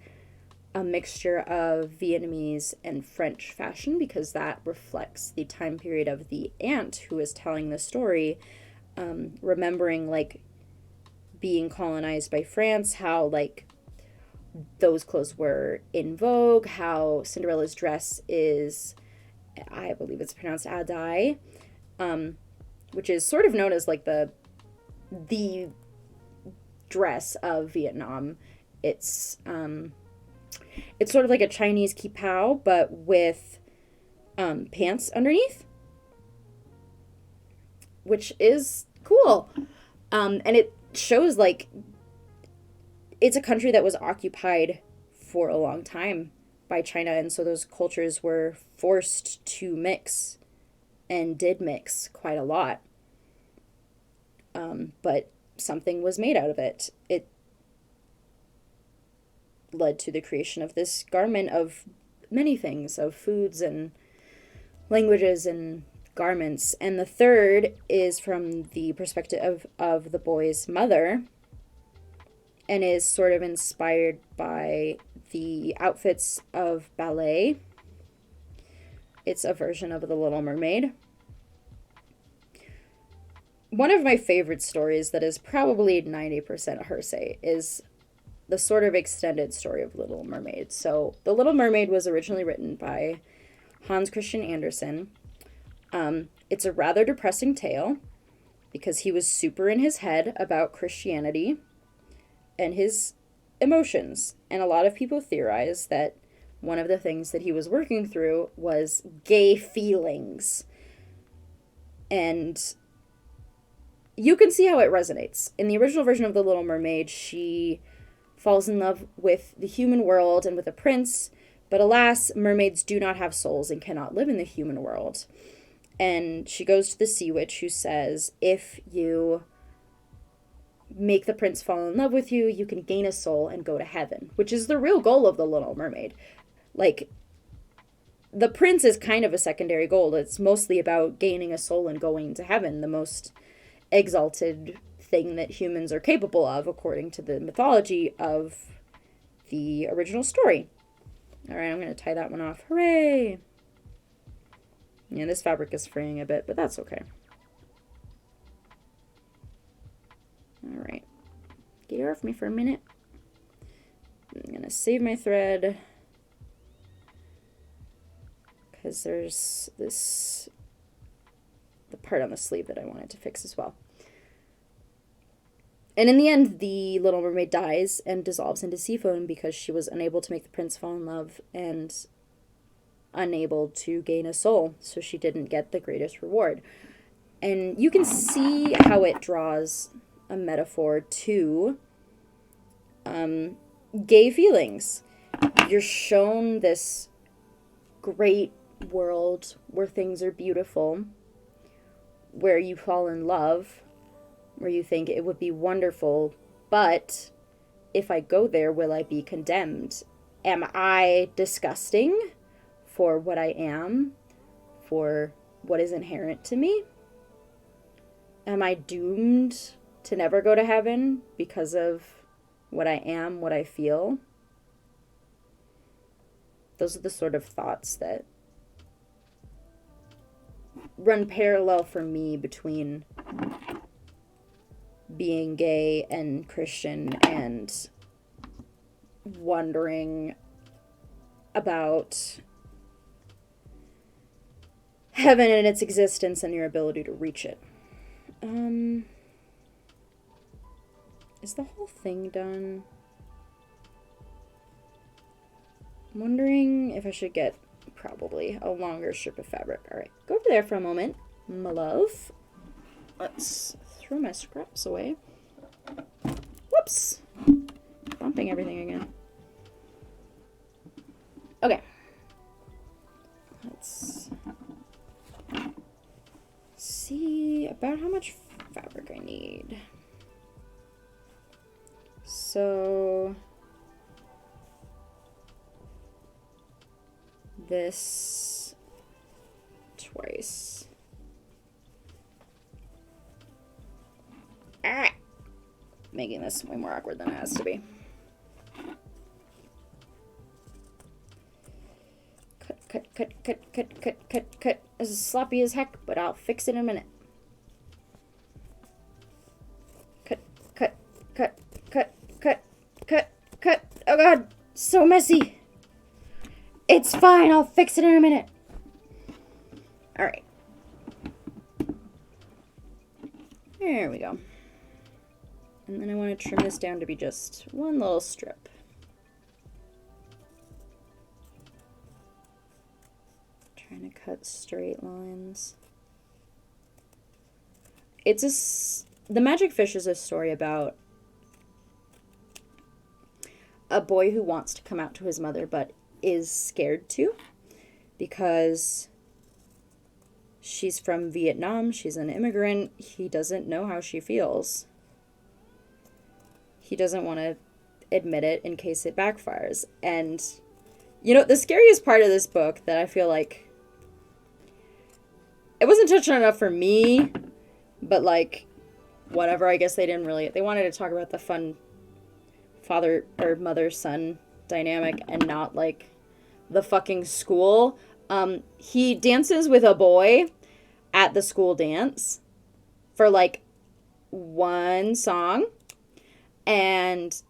a mixture of Vietnamese and French fashion because that reflects the time period of the aunt who is telling the story, remembering like being colonized by France, how like those clothes were in vogue, how Cinderella's dress is, I believe it's pronounced adai, which is sort of known as like the dress of Vietnam. It's sort of like a Chinese kipao, but with pants underneath, which is cool. And it shows like it's a country that was occupied for a long time by China, and so those cultures were forced to mix and did mix quite a lot. But something was made out of it. It led to the creation of this garment of many things, of foods and languages and garments. And the third is from the perspective of the boy's mother and is sort of inspired by the outfits of ballet. It's a version of The Little Mermaid. One of my favorite stories that is probably 90% hearsay is the sort of extended story of Little Mermaid. So The Little Mermaid was originally written by Hans Christian Andersen. It's a rather depressing tale because he was super in his head about Christianity and his emotions. And a lot of people theorize that one of the things that he was working through was gay feelings. And you can see how it resonates. In the original version of The Little Mermaid, she falls in love with the human world and with a prince, but alas, mermaids do not have souls and cannot live in the human world. And she goes to the sea witch who says, if you make the prince fall in love with you, you can gain a soul and go to heaven, which is the real goal of The Little Mermaid. Like, the prince is kind of a secondary goal. It's mostly about gaining a soul and going to heaven, the most exalted thing that humans are capable of, according to the mythology of the original story. All right, I'm going to tie that one off. Hooray! Yeah, this fabric is fraying a bit, but that's okay. All right. Get her off me for a minute. I'm going to save my thread because there's the part on the sleeve that I wanted to fix as well. And in the end, the Little Mermaid dies and dissolves into sea foam because she was unable to make the prince fall in love and unable to gain a soul, so she didn't get the greatest reward. And you can see how it draws a metaphor to gay feelings. You're shown this great world where things are beautiful, where you fall in love, where you think it would be wonderful, but if I go there, will I be condemned? Am I disgusting for what I am, for what is inherent to me? Am I doomed to never go to heaven because of what I am, what I feel? Those are the sort of thoughts that run parallel for me between being gay and Christian and wondering about heaven and its existence and your ability to reach it. Is the whole thing done? I'm wondering if I should get probably a longer strip of fabric. All right, go over there for a moment, my love. Let's throw my scraps away. Whoops. Bumping everything again. Okay. Let's see about how much fabric I need. So this twice. Ah! Making this way more awkward than it has to be. Cut. This is sloppy as heck, but I'll fix it in a minute. Cut. Oh god, so messy. It's fine, I'll fix it in a minute. Alright. There we go. And then I want to trim this down to be just one little strip. Trying to cut straight lines. The Magic Fish is a story about a boy who wants to come out to his mother but is scared to because she's from Vietnam, she's an immigrant, he doesn't know how she feels. He doesn't want to admit it in case it backfires. And, you know, the scariest part of this book that I feel like it wasn't touched on enough for me, but like, whatever, I guess they wanted to talk about the fun father or mother-son dynamic and not like the fucking school. He dances with a boy at the school dance for like one song, and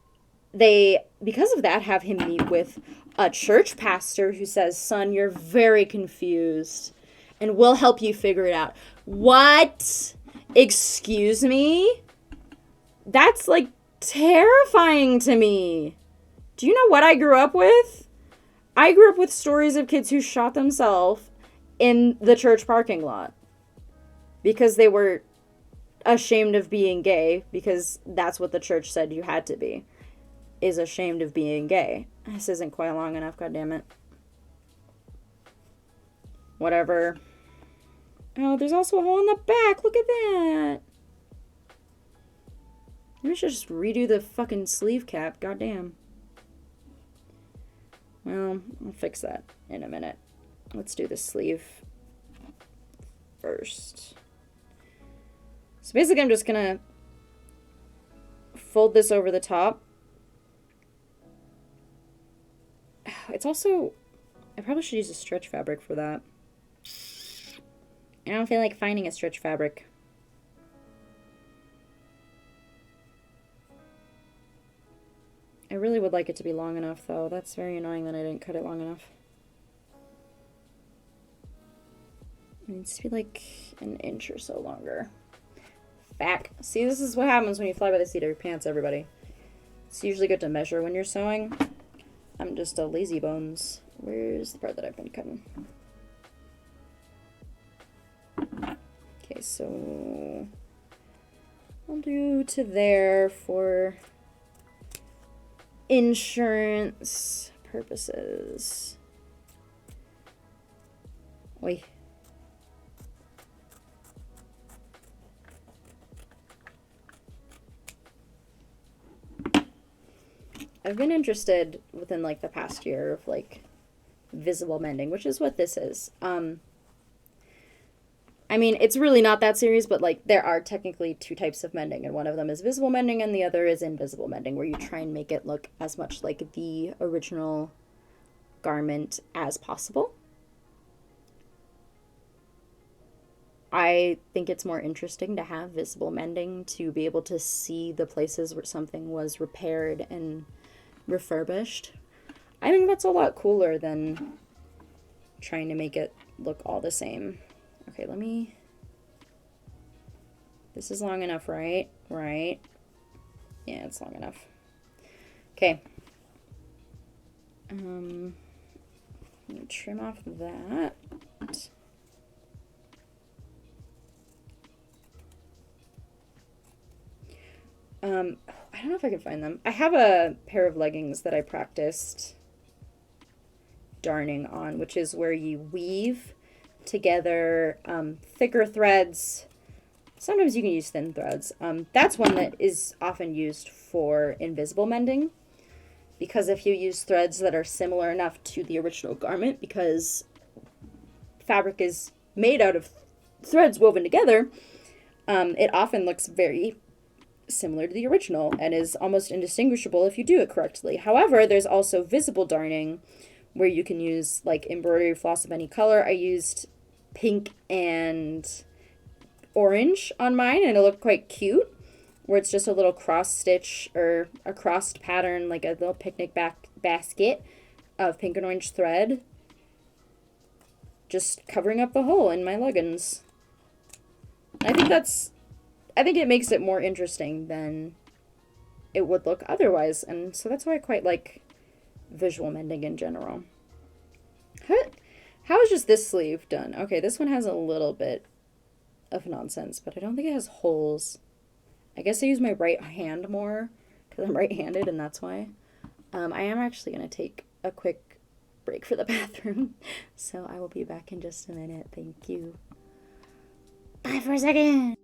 they, because of that, have him meet with a church pastor who says, "Son, you're very confused and we'll help you figure it out." What? Excuse me? That's like terrifying to me. Do you know what I grew up with? I grew up with stories of kids who shot themselves in the church parking lot because they were ashamed of being gay, because that's what the church said you had to be, is ashamed of being gay. This isn't quite long enough, goddammit. Whatever. Oh, there's also a hole in the back. Look at that. Maybe I should just redo the fucking sleeve cap. Goddamn. Well, I'll fix that in a minute. Let's do the sleeve first. So basically I'm just gonna fold this over the top. It's also, I probably should use a stretch fabric for that. I don't feel like finding a stretch fabric. I really would like it to be long enough, though. That's very annoying that I didn't cut it long enough. It needs to be like an inch or so longer. Back. See, this is what happens when you fly by the seat of your pants, everybody. It's usually good to measure when you're sewing. I'm just a lazy bones. Where's the part that I've been cutting? Okay, so I'll do to there for insurance purposes. Wait. I've been interested within like the past year of like visible mending, which is what this is. I mean, it's really not that serious, but like there are technically two types of mending, and one of them is visible mending and the other is invisible mending, where you try and make it look as much like the original garment as possible. I think it's more interesting to have visible mending, to be able to see the places where something was repaired and refurbished. I think that's a lot cooler than trying to make it look all the same. Okay, let me... This is long enough, right? Right. Yeah, it's long enough. Okay. I'm gonna trim off that. I don't know if I can find them. I have a pair of leggings that I practiced darning on, which is where you weave together thicker threads. Sometimes you can use thin threads. That's one that is often used for invisible mending, because if you use threads that are similar enough to the original garment, because fabric is made out of threads woven together, it often looks very similar to the original and is almost indistinguishable if you do it correctly. However, there's also visible darning where you can use like embroidery floss of any color. I used pink and orange on mine and it looked quite cute, where it's just a little cross stitch or a crossed pattern, like a little picnic basket of pink and orange thread, just covering up the hole in my leggings. I think it makes it more interesting than it would look otherwise, and so that's why I quite like visual mending in general. How is just this sleeve done? Okay, this one has a little bit of nonsense, but I don't think it has holes. I guess I use my right hand more because I'm right-handed, and that's why. I am actually going to take a quick break for the bathroom, so I will be back in just a minute. Thank you. Bye for a second.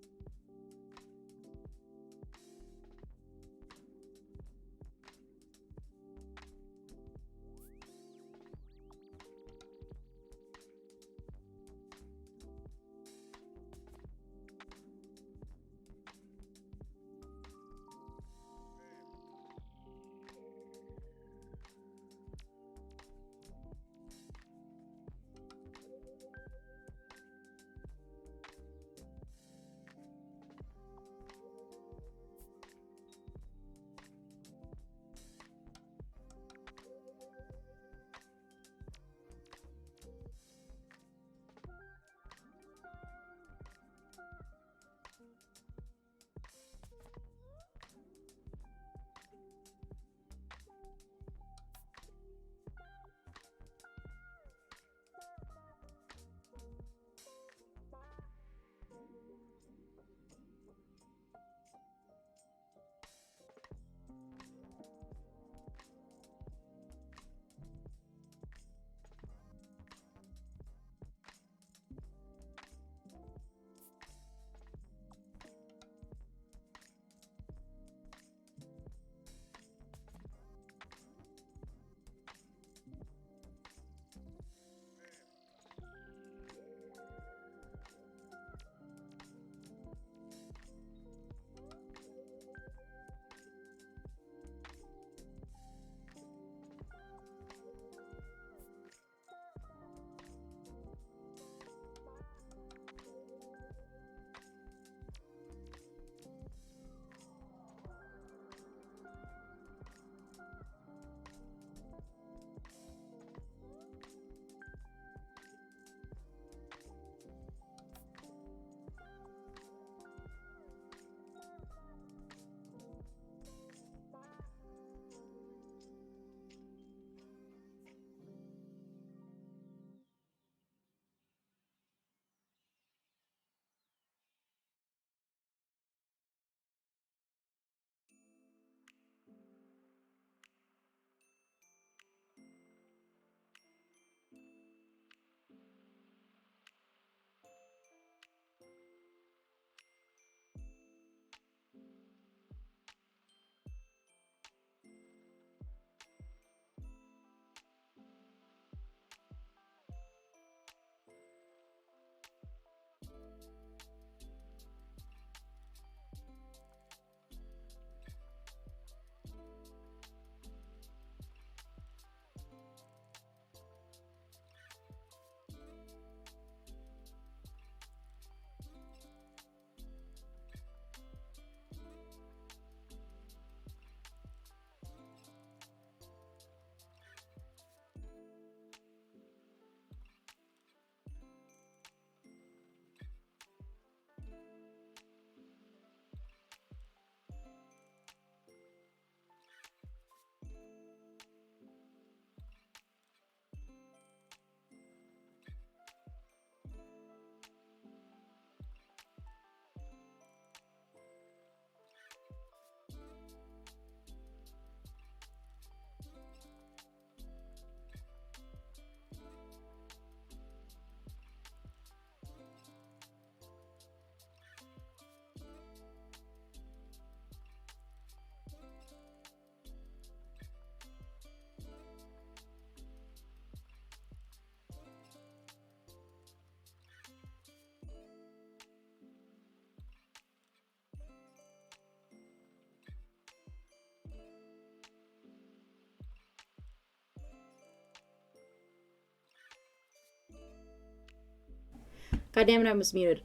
God damn it, I was muted.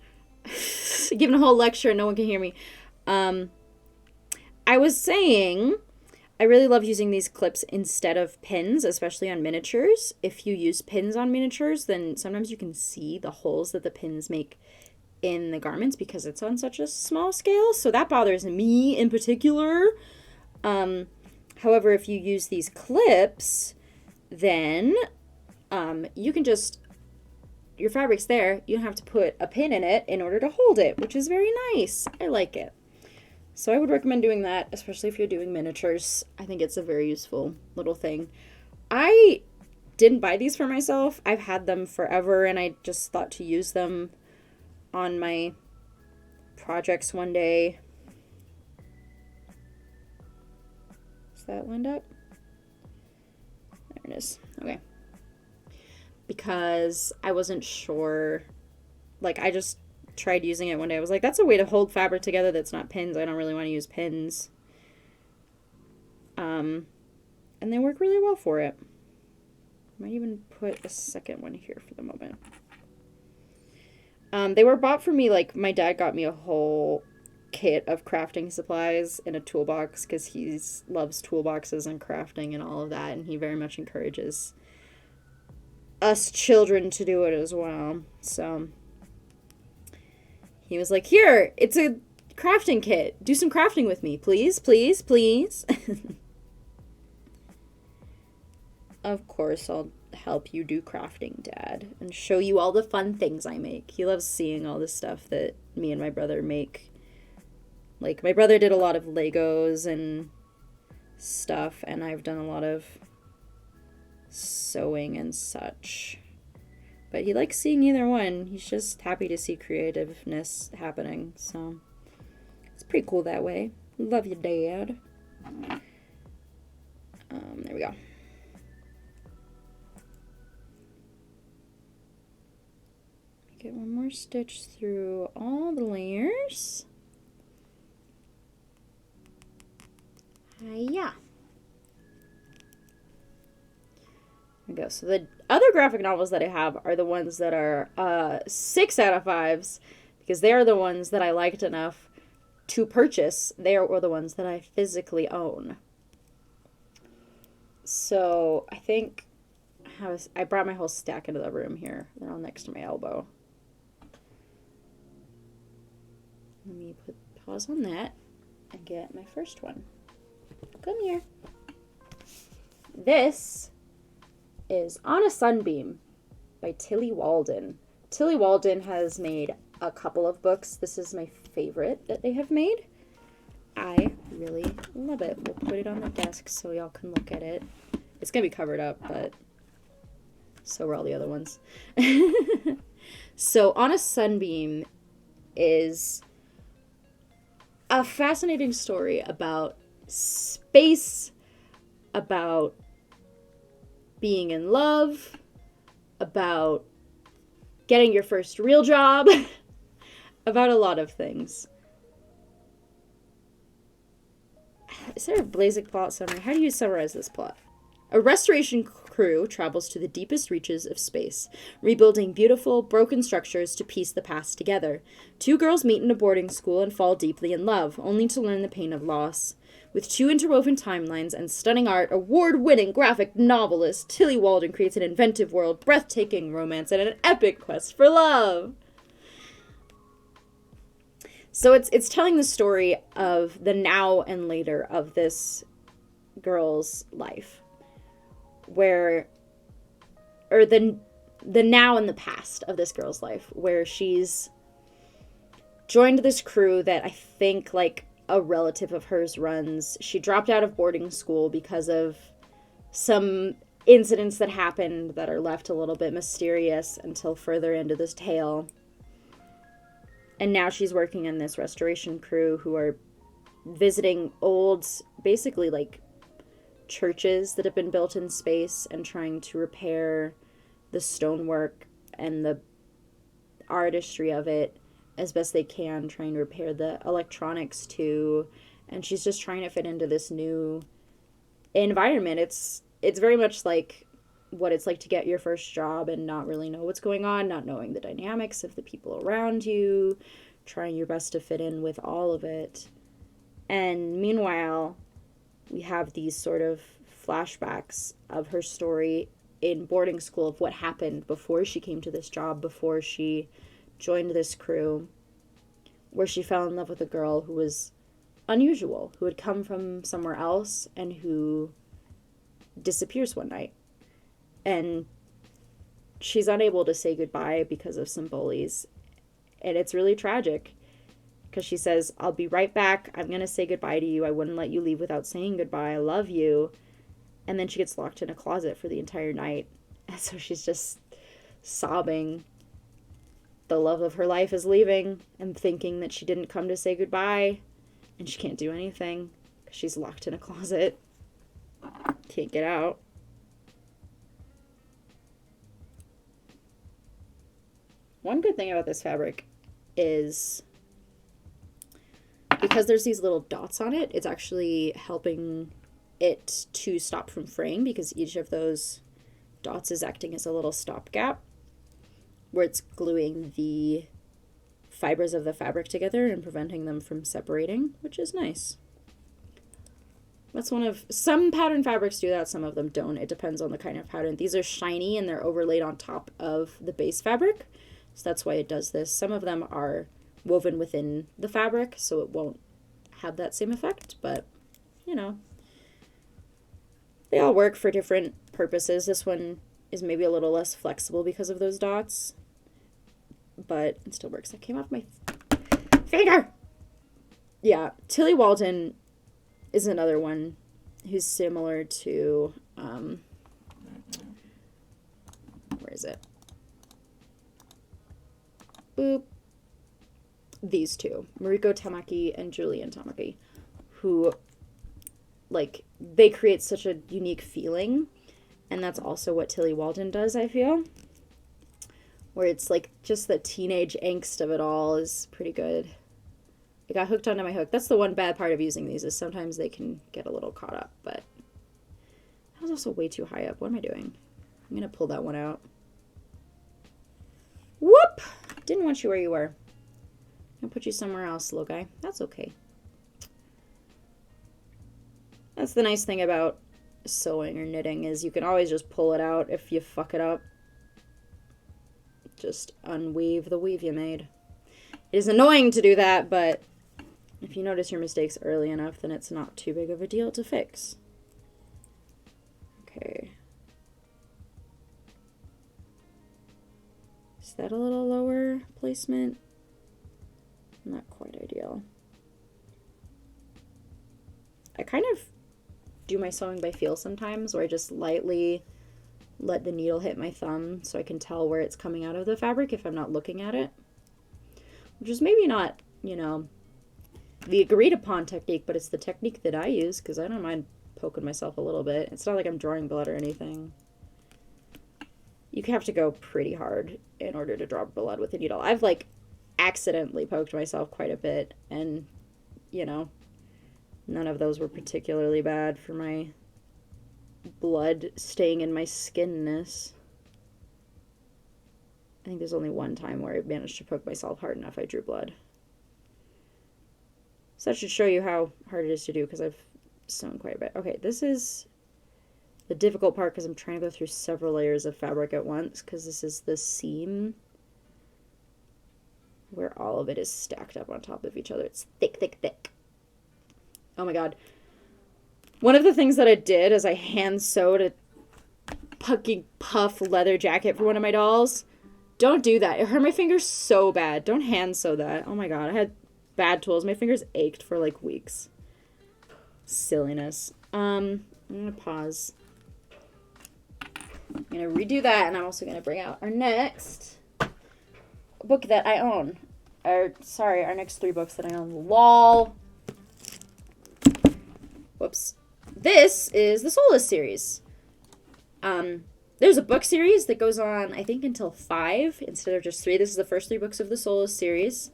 Giving a whole lecture and no one can hear me. I was saying I really love using these clips instead of pins, especially on miniatures. If you use pins on miniatures, then sometimes you can see the holes that the pins make in the garments because it's on such a small scale. So that bothers me in particular. However, if you use these clips, then you can just, your fabric's there. You don't have to put a pin in it in order to hold it, which is very nice. I like it. So I would recommend doing that, especially if you're doing miniatures. I think it's a very useful little thing. I didn't buy these for myself. I've had them forever, and I just thought to use them on my projects one day. Is that lined up? There it is. Okay. Because I wasn't sure. Like, I just tried using it one day. I was like, that's a way to hold fabric together that's not pins. I don't really want to use pins. And they work really well for it. Might even put a second one here for the moment. They were bought for me, like, my dad got me a whole kit of crafting supplies in a toolbox because he loves toolboxes and crafting and all of that, and he very much encourages us children to do it as well. So he was like, here, it's a crafting kit. Do some crafting with me, please, please, please. Of course, I'll help you do crafting, Dad, and show you all the fun things I make. He loves seeing all the stuff that me and my brother make. Like, my brother did a lot of Legos and stuff, and I've done a lot of sewing and such. But he likes seeing either one. He's just happy to see creativeness happening, so it's pretty cool that way. Love you, Dad. There we go. Get one more stitch through all the layers. Yeah. There we go. So the other graphic novels that I have are the ones that are 6 out of 5s because they are the ones that I liked enough to purchase. They are the ones that I physically own. So I think I brought my whole stack into the room here. They're all next to my elbow. Let me put pause on that and get my first one. Come here. This is On a Sunbeam by Tilly Walden. Tilly Walden has made a couple of books. This is my favorite that they have made. I really love it. We'll put it on the desk so y'all can look at it. It's going to be covered up, but so are all the other ones. So On a Sunbeam is a fascinating story about space, about being in love, about getting your first real job, about a lot of things. Is there a basic plot summary? How do you summarize this plot? A restoration crew travels to the deepest reaches of space, rebuilding beautiful, broken structures to piece the past together. 2 girls meet in a boarding school and fall deeply in love, only to learn the pain of loss. With 2 interwoven timelines and stunning art, award-winning graphic novelist Tilly Walden creates an inventive world, breathtaking romance, and an epic quest for love. So it's telling the story of the now and later of this girl's life. The now and the past of this girl's life, where she's joined this crew that I think, like, a relative of hers runs. She dropped out of boarding school because of some incidents that happened that are left a little bit mysterious until further into this tale. And now she's working in this restoration crew who are visiting old, basically, like, churches that have been built in space and trying to repair the stonework and the artistry of it as best they can, trying to repair the electronics too. And she's just trying to fit into this new environment. It's very much like what it's like to get your first job and not really know what's going on, not knowing the dynamics of the people around you, trying your best to fit in with all of it. And meanwhile, we have these sort of flashbacks of her story in boarding school of what happened before she came to this job, before she joined this crew, where she fell in love with a girl who was unusual, who had come from somewhere else and who disappears one night. And she's unable to say goodbye because of some bullies. And it's really tragic because she says, I'll be right back. I'm going to say goodbye to you. I wouldn't let you leave without saying goodbye. I love you. And then she gets locked in a closet for the entire night. And so she's just sobbing. The love of her life is leaving and thinking that she didn't come to say goodbye. And she can't do anything because she's locked in a closet. Can't get out. One good thing about this fabric is because there's these little dots on it, it's actually helping it to stop from fraying because each of those dots is acting as a little stopgap where it's gluing the fibers of the fabric together and preventing them from separating, which is nice. That's one of, some pattern fabrics do that, some of them don't. It depends on the kind of pattern. These are shiny and they're overlaid on top of the base fabric. So that's why it does this. Some of them are woven within the fabric, so it won't have that same effect, but, you know, they all work for different purposes. This one is maybe a little less flexible because of those dots, but it still works. That came off my finger! Yeah, Tilly Walden is another one who's similar to, where is it? Boop. These two, Mariko Tamaki and Julian Tamaki, who, like, they create such a unique feeling, and that's also what Tilly Walden does, I feel, where it's, like, just the teenage angst of it all is pretty good. I got hooked onto my hook. That's the one bad part of using these, is sometimes they can get a little caught up, but that was also way too high up. What am I doing? I'm gonna pull that one out. Whoop! Didn't want you where you were. I'll put you somewhere else, little guy. That's okay. That's the nice thing about sewing or knitting, is you can always just pull it out if you fuck it up. Just unweave the weave you made. It is annoying to do that, but if you notice your mistakes early enough, then it's not too big of a deal to fix. Okay. Is that a little lower placement? Not quite ideal. I kind of do my sewing by feel sometimes, where I just lightly let the needle hit my thumb so I can tell where it's coming out of the fabric if I'm not looking at it. Which is maybe not, you know, the agreed upon technique, but it's the technique that I use because I don't mind poking myself a little bit. It's not like I'm drawing blood or anything. You have to go pretty hard in order to draw blood with a needle. I've, like, accidentally poked myself quite a bit, and, you know, none of those were particularly bad for my blood staying in my skinness. I think there's only one time where I managed to poke myself hard enough I drew blood. So that should show you how hard it is to do, because I've sewn quite a bit. Okay, this is the difficult part because I'm trying to go through several layers of fabric at once, because this is the seam where all of it is stacked up on top of each other. It's thick, thick, thick. Oh my god. One of the things that I did is I hand sewed a fucking puff leather jacket for one of my dolls. Don't do that. It hurt my fingers so bad. Don't hand sew that. Oh my god. I had bad tools. My fingers ached for like weeks. Silliness. I'm gonna pause. I'm gonna redo that, and I'm also gonna bring out our next book that I own. Our next 3 books that I own. LOL. Whoops. This is the Soulless series. There's a book series that goes on, I think, until 5 instead of just 3. This is the first 3 books of the Soulless series.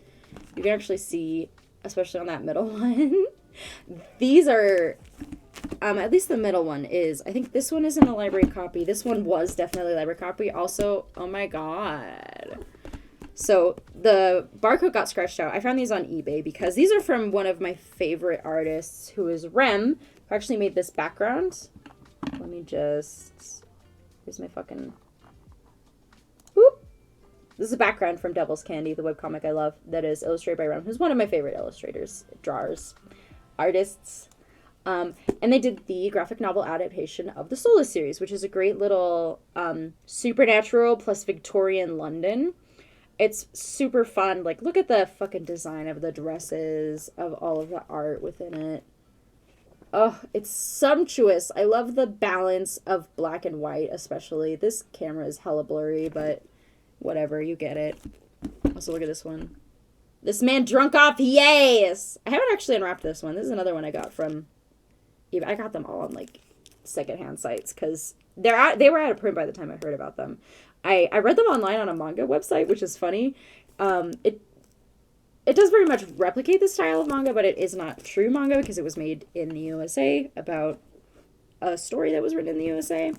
You can actually see, especially on that middle one, these are At least the middle one is. I think this one isn't a library copy. This one was definitely a library copy. Also, oh my god. So the barcode got scratched out. I found these on eBay because these are from one of my favorite artists, who is Rem, who actually made this background. Let me just... Here's my fucking... Whoop! This is a background from Devil's Candy, the webcomic I love, that is illustrated by Rem, who's one of my favorite illustrators, drawers, artists. And they did the graphic novel adaptation of the Solus series, which is a great little supernatural plus Victorian London. It's super fun. Like, look at the fucking design of the dresses, of all of the art within it. Oh, it's sumptuous. I love the balance of black and white, especially. This camera is hella blurry, but whatever, you get it. Also, look at this one. This man drunk off, yes! I haven't actually unwrapped this one. This is another one I got from... I got them all on, like, secondhand sites, because they were out of print by the time I heard about them. I read them online on a manga website, which is funny. It does very much replicate the style of manga, but it is not true manga because it was made in the USA about a story that was written in the USA.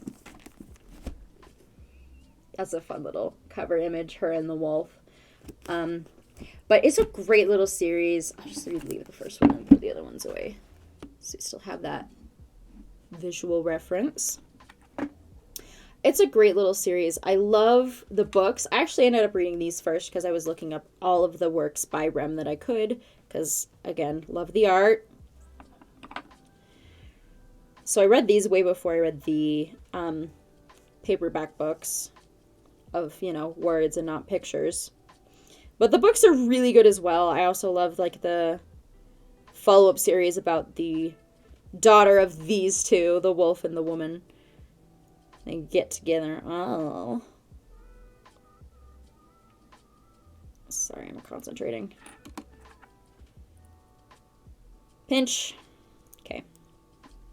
That's a fun little cover image, her and the wolf. But it's a great little series. I'll just leave the first one and put the other ones away, so you still have that visual reference. It's a great little series. I love the books. I actually ended up reading these first because I was looking up all of the works by Rem that I could, because, again, love the art. So I read these way before I read the paperback books of, you know, words and not pictures. But the books are really good as well. I also love, like, the follow-up series about the daughter of these two, the wolf and the woman. They get together. Oh. Sorry, I'm concentrating. Pinch. Okay.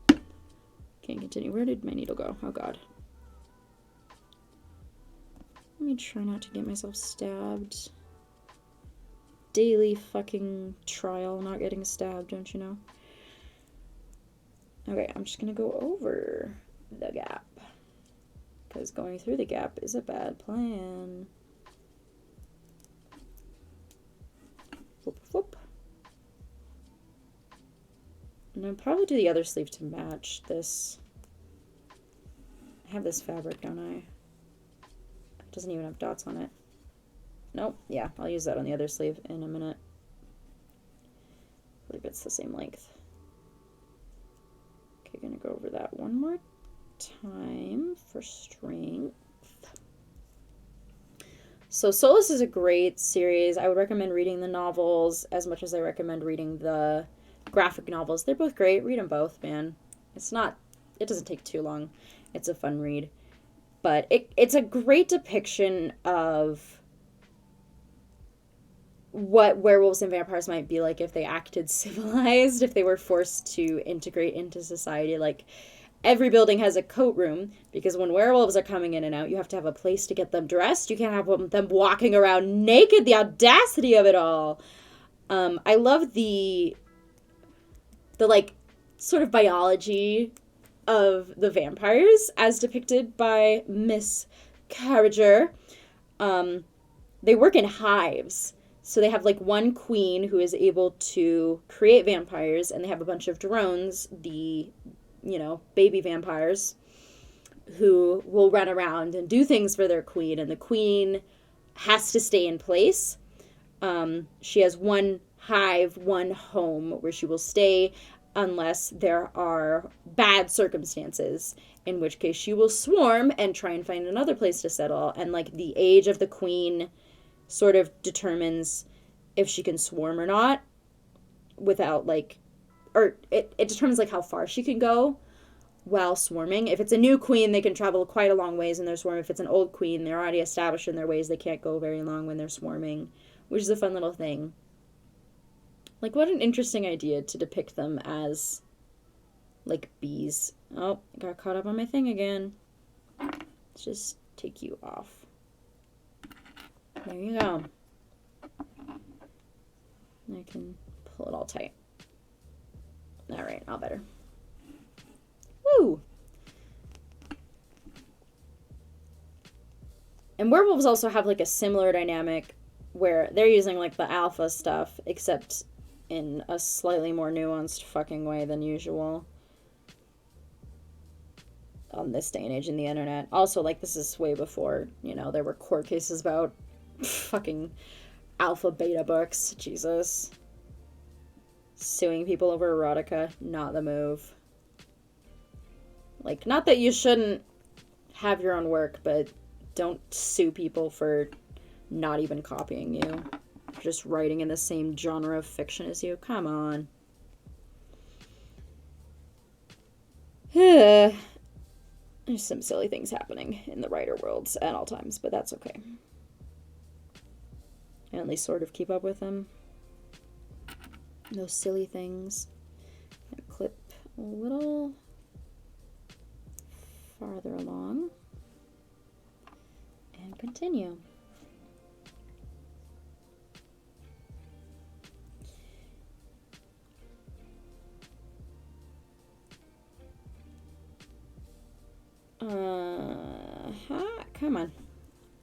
Can't continue. Where did my needle go? Oh, God. Let me try not to get myself stabbed. Daily fucking trial not getting stabbed, don't you know? Okay, I'm just gonna go over the gap, because going through the gap is a bad plan. Flip, flip. And I'll probably do the other sleeve to match this. I have this fabric, don't I? It doesn't even have dots on it. Nope. Yeah, I'll use that on the other sleeve in a minute. I believe it's the same length. Okay, gonna go over that one more time for strength. So Solus is a great series. I would recommend reading the novels as much as I recommend reading the graphic novels. They're both great. Read them both, man. It doesn't take too long. It's a fun read. But it's a great depiction of what werewolves and vampires might be like if they acted civilized, if they were forced to integrate into society. Like, every building has a coat room, because when werewolves are coming in and out, you have to have a place to get them dressed. You can't have them walking around naked. The audacity of it all. I love the like sort of biology of the vampires as depicted by Miss Carriger. They work in hives. So they have, like, one queen who is able to create vampires, and they have a bunch of drones, the, you know, baby vampires, who will run around and do things for their queen, and the queen has to stay in place. She has one hive, one home where she will stay unless there are bad circumstances, in which case she will swarm and try and find another place to settle. And, like, the age of the queen sort of determines if she can swarm or not without, like, or it determines, like, how far she can go while swarming. If it's a new queen, they can travel quite a long ways in their swarm. If it's an old queen, they're already established in their ways. They can't go very long when they're swarming, which is a fun little thing. Like, what an interesting idea to depict them as, like, bees. Oh, I got caught up on my thing again. Let's just take you off. There you go. I can pull it all tight. All right, all better. And werewolves also have like a similar dynamic where they're using like the alpha stuff, except in a slightly more nuanced fucking way than usual on this day and age in the internet. Also, like, this is way before, you know, there were court cases about fucking alpha beta books. Jesus. Suing people over erotica, not the move. Like, not that you shouldn't have your own work, but don't sue people for not even copying you. Just writing in the same genre of fiction as you. Come on. There's some silly things happening in the writer worlds at all times, but that's okay. I at least sort of keep up with them. Those silly things. I'm gonna clip a little farther along and continue. Come on.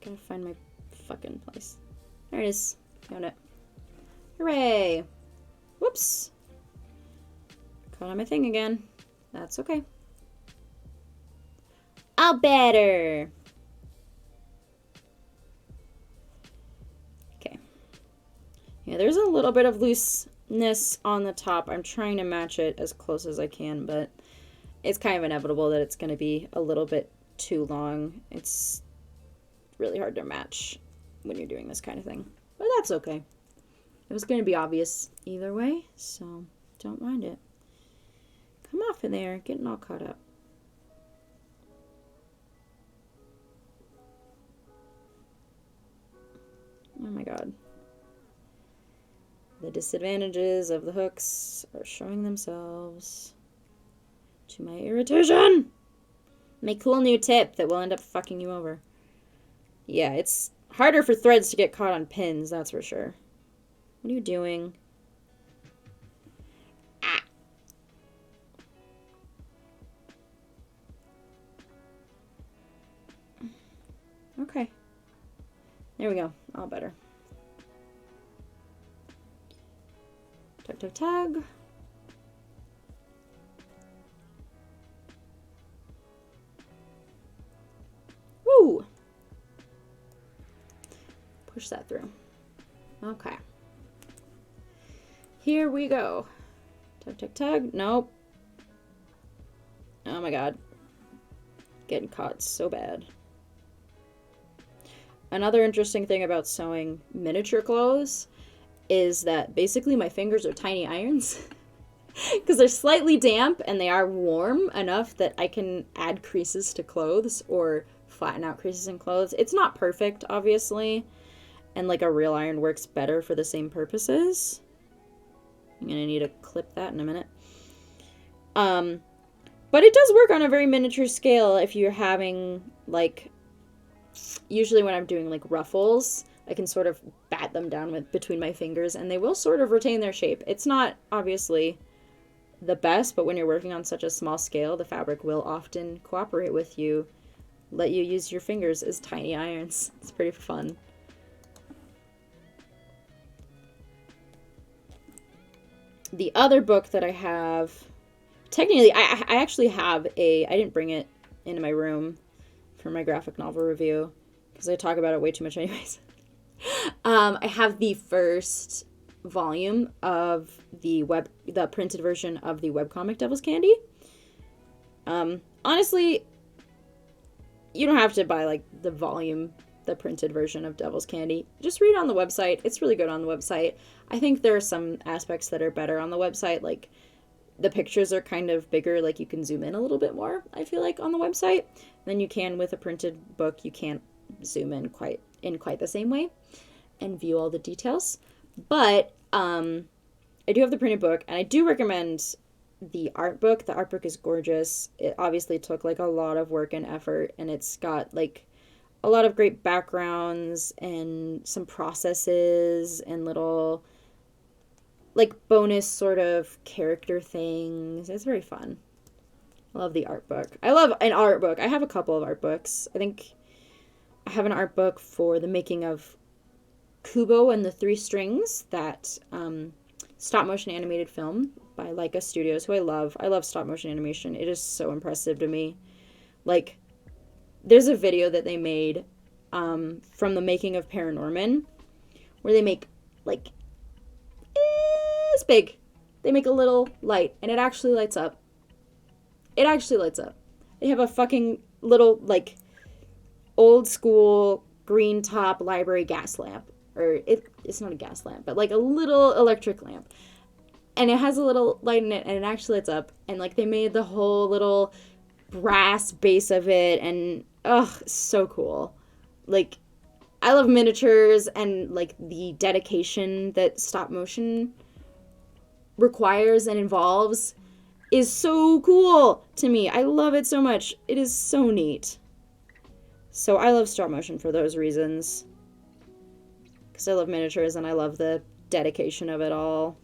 Gotta find my fucking place. There it is. Found it. Hooray! Whoops. Caught on my thing again. That's okay. I'll better. Okay. Yeah, there's a little bit of looseness on the top. I'm trying to match it as close as I can, but it's kind of inevitable that it's going to be a little bit too long. It's really hard to match when you're doing this kind of thing. But that's okay. It was going to be obvious either way, so don't mind it. Come off of there, getting all caught up. Oh my god. The disadvantages of the hooks are showing themselves to my irritation. My cool new tip that will end up fucking you over. Yeah, it's harder for threads to get caught on pins, that's for sure. What are you doing? Ah. Okay. There we go. All better. Tug, tug, tug. Woo! Push that through. Okay. Here we go. Tug, tug, tug. Nope. Oh my god. Getting caught so bad. Another interesting thing about sewing miniature clothes is that basically my fingers are tiny irons. Because they're slightly damp and they are warm enough that I can add creases to clothes or flatten out creases in clothes. It's not perfect, obviously. And like a real iron works better for the same purposes. I'm going to need to clip that in a minute. But it does work on a very miniature scale if you're having, like, usually when I'm doing, like, ruffles, I can sort of bat them down between my fingers, and they will sort of retain their shape. It's not, obviously, the best, but when you're working on such a small scale, the fabric will often cooperate with you, let you use your fingers as tiny irons. It's pretty fun. The other book that I have, technically, I actually have I didn't bring it into my room for my graphic novel review, because I talk about it way too much anyways. I have the first volume of the printed version of the webcomic Devil's Candy. Honestly, you don't have to buy, like, the printed version of Devil's Candy. Just read it on the website. It's really good on the website. I think there are some aspects that are better on the website, like the pictures are kind of bigger, like you can zoom in a little bit more, I feel like, on the website than you can with a printed book. You can't zoom in quite the same way and view all the details. But I do have the printed book, and I do recommend the art book. The art book is gorgeous. It obviously took, like, a lot of work and effort, and it's got, like, a lot of great backgrounds and some processes and little, like, bonus sort of character things. It's very fun. I love the art book. I love an art book. I have a couple of art books. I think I have an art book for the making of Kubo and the Three Strings, that stop motion animated film by Leica Studios, who I love. I love stop motion animation. It is so impressive to me. Like, there's a video that they made from the making of Paranorman, where they make, like, this big. They make a little light, and it actually lights up. It actually lights up. They have a fucking little, like, old school green top library gas lamp. Or it's not a gas lamp, but like a little electric lamp. And it has a little light in it, and it actually lights up. And like they made the whole little brass base of it, and so cool. Like, I love miniatures, and like the dedication that stop motion requires and involves is so cool to me. I love it so much. It is so neat. So I love stop motion for those reasons. Because I love miniatures and I love the dedication of it all.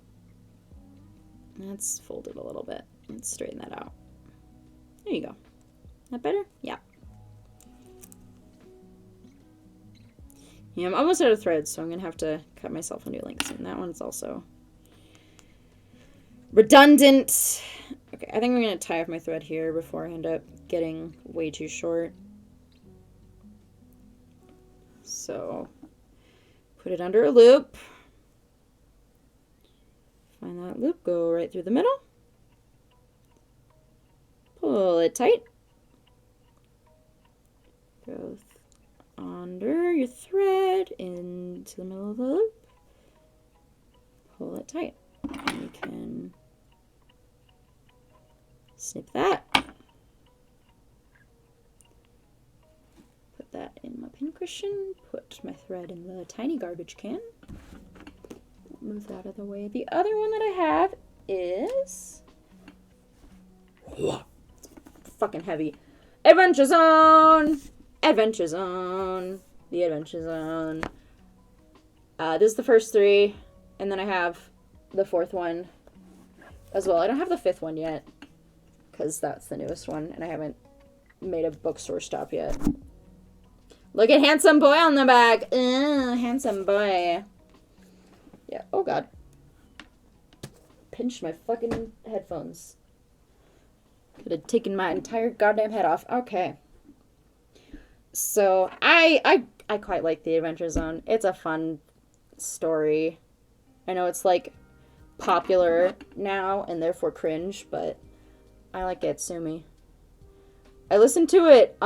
That's folded a little bit. Let's straighten that out. There you go. That better? Yeah. Yeah, I'm almost out of thread, so I'm going to have to cut myself a new length soon. That one's also redundant. Okay, I think I'm going to tie off my thread here before I end up getting way too short. So, put it under a loop. Find that loop, go right through the middle. Pull it tight. Go under your thread into the middle of the loop. Pull it tight. And you can snip that. Put that in my pincushion. Put my thread in the tiny garbage can. Move that out of the way. The other one that I have is fucking heavy. Adventure Zone! Adventure Zone. The Adventure Zone. This is the first three, and then I have the fourth one as well. I don't have the fifth one yet, because that's the newest one, and I haven't made a bookstore stop yet. Look at handsome boy on the back. Handsome boy. Yeah, oh god. Pinched my fucking headphones. Could have taken my entire goddamn head off. Okay. So, I quite like The Adventure Zone. It's a fun story. I know it's, like, popular now and therefore cringe, but I like it, sue me. I listened to it,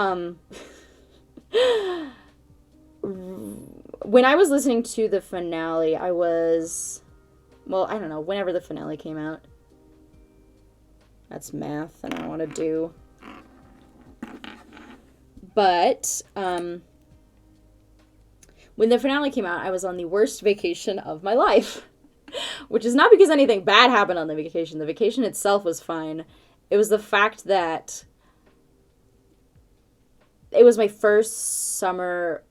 when I was listening to the finale, I was, well, I don't know, whenever the finale came out. That's math, and I don't want to do. But, when the finale came out, I was on the worst vacation of my life. Which is not because anything bad happened on the vacation. The vacation itself was fine. It was the fact that it was my first summer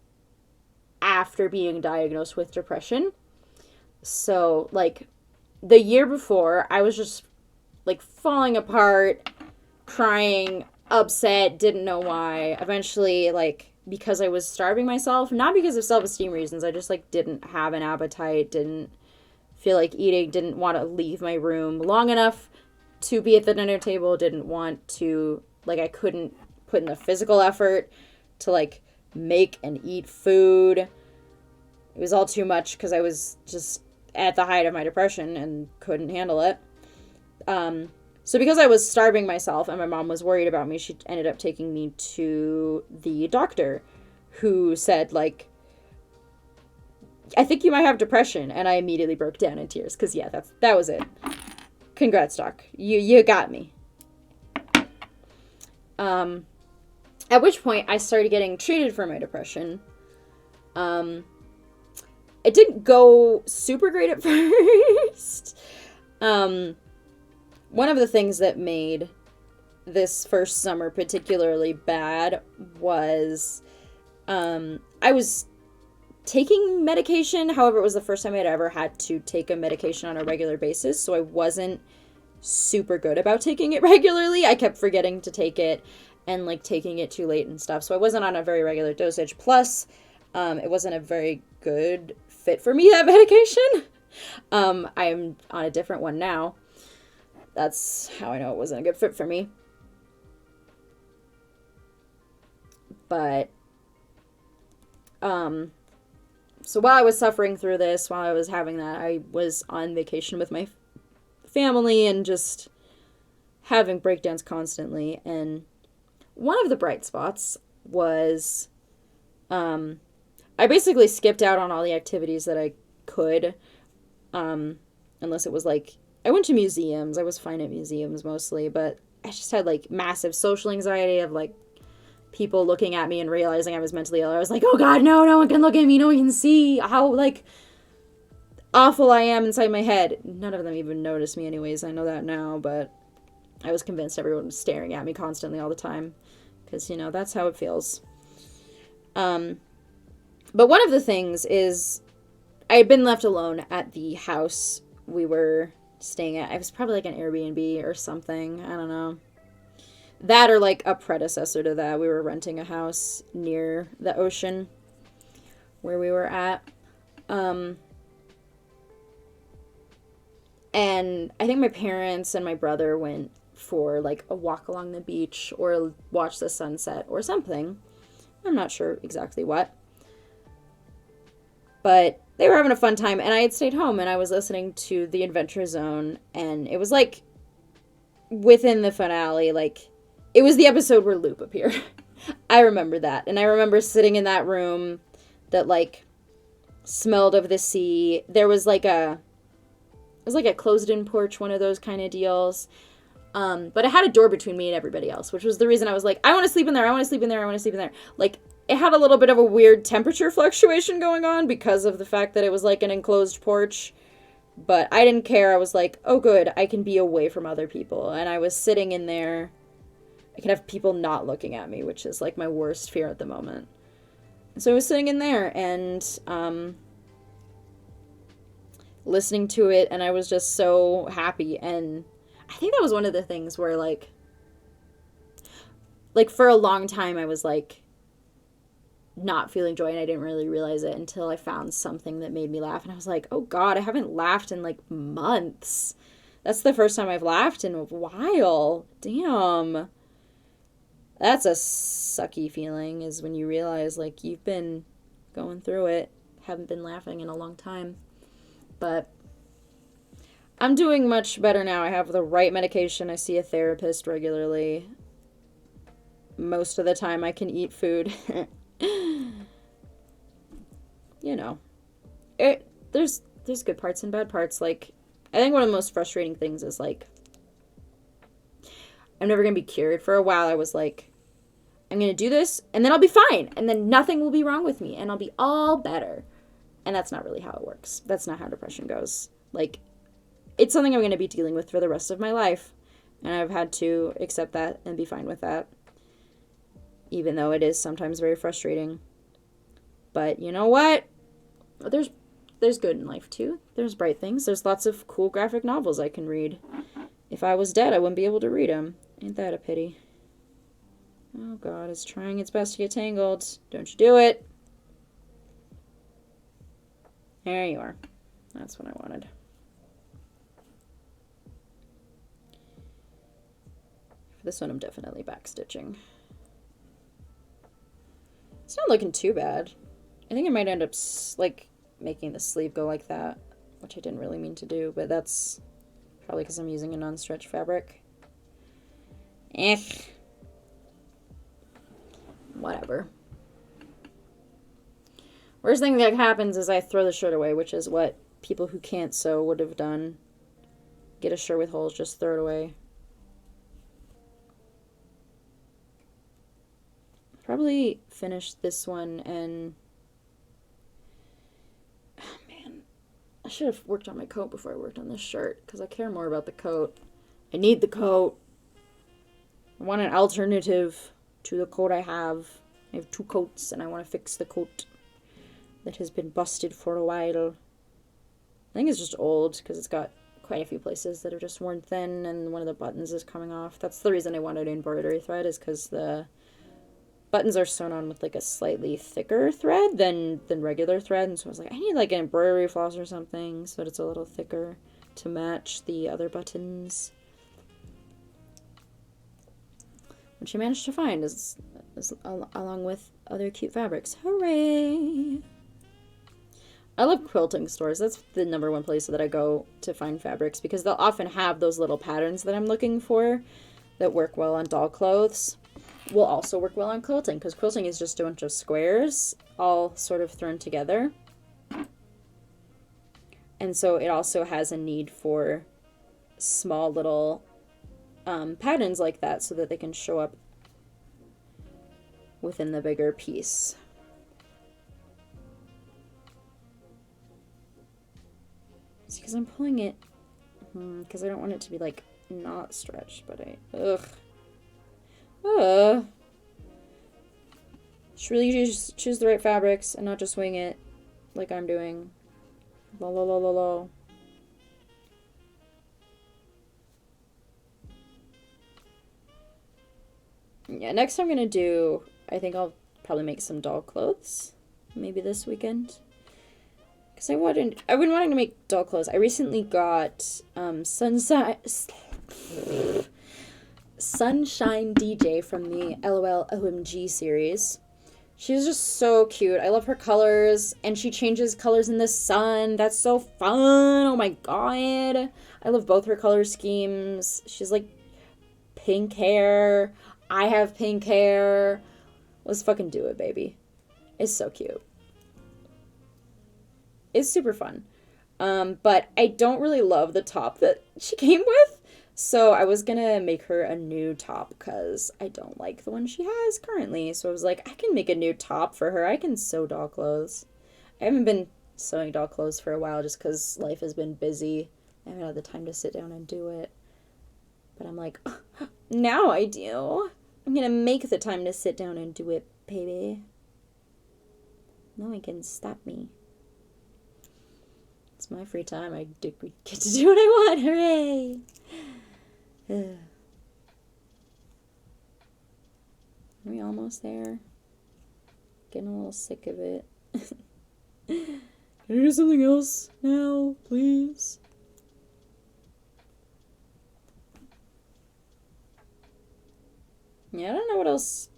after being diagnosed with depression. So, like, the year before, I was just, like, falling apart, crying, upset, didn't know why. Eventually, like, because I was starving myself, not because of self-esteem reasons, I just, like, didn't have an appetite, didn't feel like eating, didn't want to leave my room long enough to be at the dinner table, didn't want to, like, I couldn't put in the physical effort to, like, make and eat food. It was all too much because I was just at the height of my depression and couldn't handle it. So because I was starving myself and my mom was worried about me, she ended up taking me to the doctor, who said, like, I think you might have depression. And I immediately broke down in tears because, yeah, that was it. Congrats, doc. You got me. At which point I started getting treated for my depression. It didn't go super great at first. One of the things that made this first summer particularly bad was I was taking medication. However, it was the first time I'd ever had to take a medication on a regular basis, so I wasn't super good about taking it regularly. I kept forgetting to take it, and like taking it too late and stuff. So I wasn't on a very regular dosage. Plus, it wasn't a very good fit for me, that medication. I'm on a different one now. That's how I know it wasn't a good fit for me. But, so while I was suffering through this, while I was having that, I was on vacation with my family and just having breakdowns constantly. And one of the bright spots was, I basically skipped out on all the activities that I could, unless it was like, I went to museums. I was fine at museums mostly, but I just had like massive social anxiety of like people looking at me and realizing I was mentally ill. I was like, oh God, no one can look at me. No one can see how like awful I am inside my head. None of them even noticed me anyways. I know that now, but I was convinced everyone was staring at me constantly all the time because, you know, that's how it feels. But one of the things is I had been left alone at the house we were staying at. It was probably like an Airbnb or something. I don't know. That or like a predecessor to that. We were renting a house near the ocean where we were at. And I think my parents and my brother went for like a walk along the beach or watch the sunset or something. I'm not sure exactly what. But they were having a fun time, and I had stayed home, and I was listening to The Adventure Zone, and it was, like, within the finale, like, it was the episode where Loop appeared. I remember that, and I remember sitting in that room that, like, smelled of the sea. There was, like, it was, like, a closed-in porch, one of those kind of deals, but it had a door between me and everybody else, which was the reason I was like, I want to sleep in there, I want to sleep in there, I want to sleep in there. Like, it had a little bit of a weird temperature fluctuation going on because of the fact that it was like an enclosed porch. But I didn't care. I was like, oh good, I can be away from other people. And I was sitting in there. I can have people not looking at me, which is like my worst fear at the moment. So I was sitting in there and listening to it, and I was just so happy. And I think that was one of the things where like for a long time I was like, not feeling joy, and I didn't really realize it until I found something that made me laugh, and I was like, oh God, I haven't laughed in like months. That's the first time I've laughed in a while. Damn. That's a sucky feeling, is when you realize like you've been going through it, haven't been laughing in a long time. But I'm doing much better now. I have the right medication. I see a therapist regularly. Most of the time I can eat food. You know, there's good parts and bad parts. Like, I think one of the most frustrating things is like, I'm never gonna be cured. For a while I was like, I'm gonna do this and then I'll be fine, and then nothing will be wrong with me and I'll be all better. And that's not really how it works. That's not how depression goes. Like, it's something I'm gonna be dealing with for the rest of my life, and I've had to accept that and be fine with that, even though it is sometimes very frustrating. But you know what? There's good in life too. There's bright things. There's lots of cool graphic novels I can read. If I was dead, I wouldn't be able to read them. Ain't that a pity? Oh God, it's trying its best to get tangled. Don't you do it. There you are. That's what I wanted. For this one, I'm definitely backstitching. It's not looking too bad. I think I might end up, like, making the sleeve go like that, which I didn't really mean to do, but that's probably because I'm using a non-stretch fabric. Whatever. Worst thing that happens is I throw the shirt away, which is what people who can't sew would have done. Get a shirt with holes, just throw it away. Probably finish this one, and oh man, I should have worked on my coat before I worked on this shirt, because I care more about the coat. I need the coat. I want an alternative to the coat I have. I have 2 coats, and I want to fix the coat that has been busted for a while. I think it's just old, because it's got quite a few places that are just worn thin and one of the buttons is coming off. That's the reason I wanted embroidery thread, is because the buttons are sewn on with like a slightly thicker thread than regular thread, and so I was like, I need like an embroidery floss or something so that it's a little thicker to match the other buttons. Which I managed to find is along with other cute fabrics. Hooray! I love quilting stores. That's the #1 place that I go to find fabrics, because they'll often have those little patterns that I'm looking for that work well on doll clothes. Will also work well on quilting, because quilting is just a bunch of squares all sort of thrown together. And so it also has a need for small little patterns like that so that they can show up within the bigger piece. It's because I'm pulling it because I don't want it to be like not stretched, but should really choose the right fabrics and not just wing it like I'm doing. La la la la la. Yeah, next I'm gonna do, I think I'll probably make some doll clothes, maybe this weekend. Because I've been wanting to make doll clothes. I recently got Sunshine DJ from the LOL OMG series. She's just so cute. I love her colors, and she changes colors in the sun. That's so fun. Oh my god. I love both her color schemes. She's like pink hair. I have pink hair. Let's fucking do it, baby. It's so cute. It's super fun. But I don't really love the top that she came with. So I was gonna make her a new top because I don't like the one she has currently. So I was like, I can make a new top for her. I can sew doll clothes. I haven't been sewing doll clothes for a while just because life has been busy. I haven't had the time to sit down and do it. But I'm like, now I do. I'm gonna make the time to sit down and do it, baby. No one can stop me. It's my free time. I get to do what I want. Hooray! Are we almost there? Getting a little sick of it. Can I do something else now, please? Yeah, I don't know what else.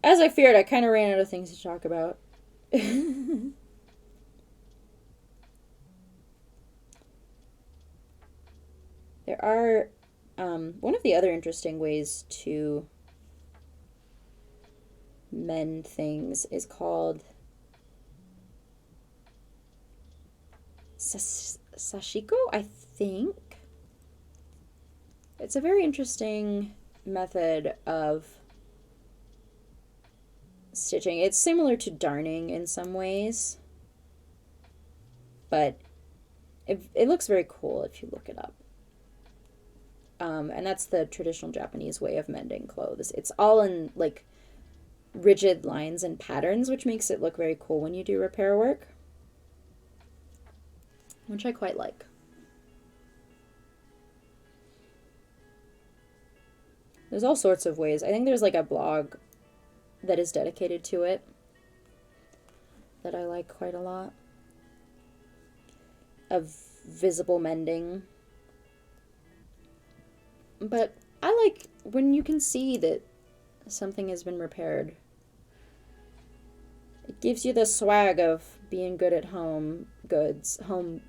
As I feared, I kind of ran out of things to talk about. There are, one of the other interesting ways to mend things is called sashiko, I think. It's a very interesting method of stitching. It's similar to darning in some ways, but it looks very cool if you look it up. And that's the traditional Japanese way of mending clothes. It's all in like rigid lines and patterns, which makes it look very cool when you do repair work, which I quite like. There's all sorts of ways. I think there's like a blog that is dedicated to it that I like quite a lot, of visible mending. But I like when you can see that something has been repaired. It gives you the swag of being good at home goods, home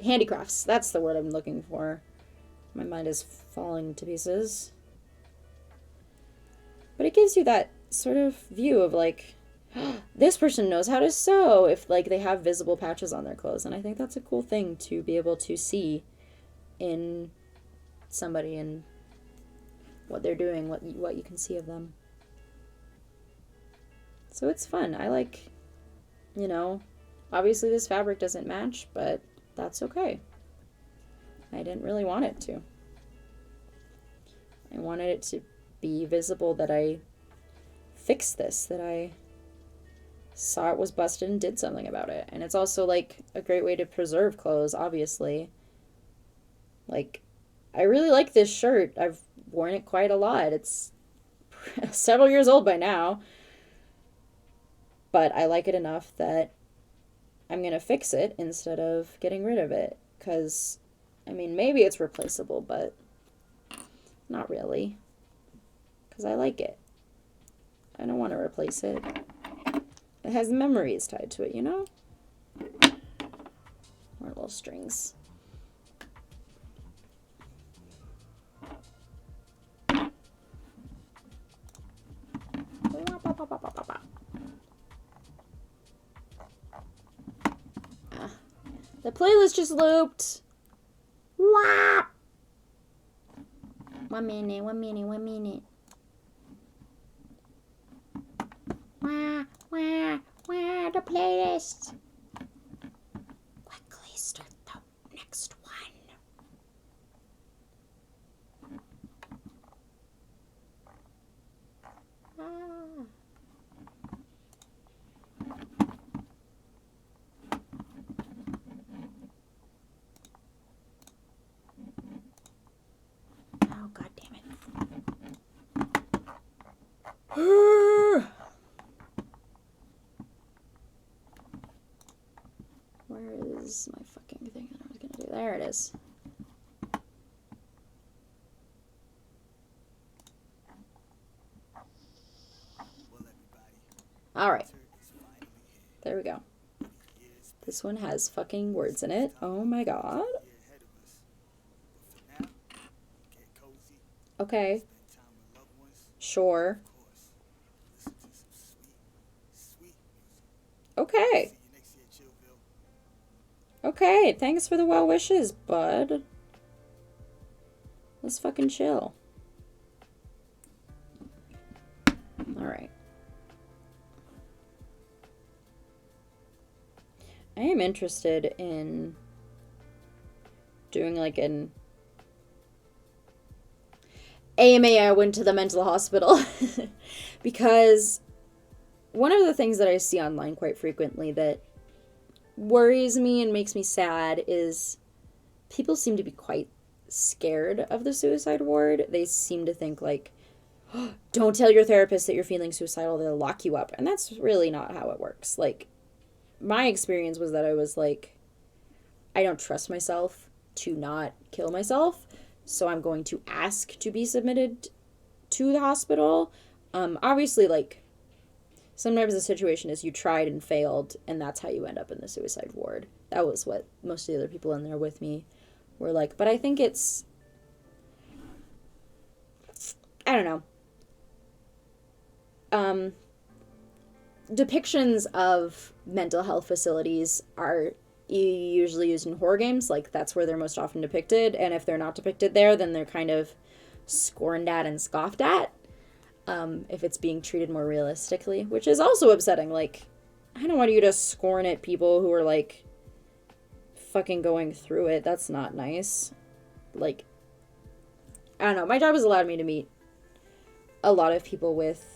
handicrafts. That's the word I'm looking for. My mind is falling to pieces. But it gives you that sort of view of like, this person knows how to sew, if like they have visible patches on their clothes. And I think that's a cool thing to be able to see in somebody and what they're doing, what you can see of them. So it's fun. I like, obviously this fabric doesn't match, but that's okay. I didn't really want it to. I wanted it to be visible that I fixed this, that I saw it was busted and did something about it. And it's also like a great way to preserve clothes, obviously. Like, I really like this shirt. I've worn it quite a lot. It's several years old by now, but I like it enough that I'm gonna fix it instead of getting rid of it. Because, I mean, maybe it's replaceable, but not really. Because I like it. I don't want to replace it. It has memories tied to it, you know? More little strings. The playlist just looped. Wah! 1 minute, 1 minute, 1 minute. Wah, wah, wah, the playlist. Quickly start the next one. Ah. Oh, God damn it. Where is my fucking thing that I was gonna do? There it is. Alright. There we go. This one has fucking words in it. Oh my god. Okay. Sure. Okay. Okay, thanks for the well wishes, bud. Let's fucking chill. Alright. I am interested in doing like an AMA I went to the mental hospital because one of the things that I see online quite frequently that worries me and makes me sad is people seem to be quite scared of the suicide ward. They seem to think like, oh, don't tell your therapist that you're feeling suicidal, they'll lock you up. And that's really not how it works. Like, my experience was that I was like, I don't trust myself to not kill myself, so I'm going to ask to be submitted to the hospital. Obviously, like, sometimes the situation is you tried and failed, and that's how you end up in the suicide ward. That was what most of the other people in there with me were like. But I think it's, I don't know. Depictions of mental health facilities are usually used in horror games. Like, that's where they're most often depicted. And if they're not depicted there, then they're kind of scorned at and scoffed at. If it's being treated more realistically, which is also upsetting. Like, I don't want you to scorn at people who are, like, fucking going through it. That's not nice. Like, I don't know. My job has allowed me to meet a lot of people with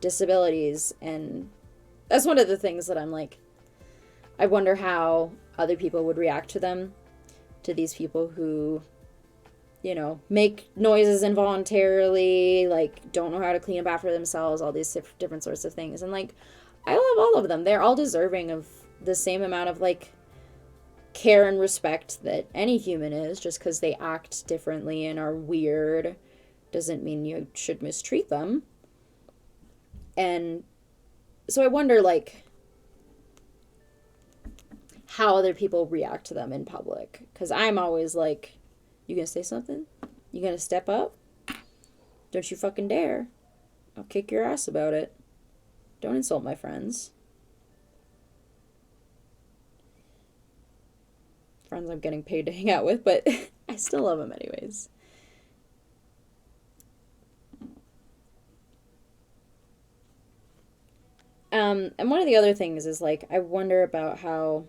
disabilities, and that's one of the things that I'm like, I wonder how other people would react to them, to these people who, you know, make noises involuntarily, like, don't know how to clean up after themselves, all these different sorts of things. And, like, I love all of them. They're all deserving of the same amount of, like, care and respect that any human is. Just because they act differently and are weird doesn't mean you should mistreat them. And so I wonder, like, how other people react to them in public. Because I'm always like, you gonna say something? You gonna step up? Don't you fucking dare. I'll kick your ass about it. Don't insult my friends. Friends I'm getting paid to hang out with, but I still love them anyways. And one of the other things is, like, I wonder about how,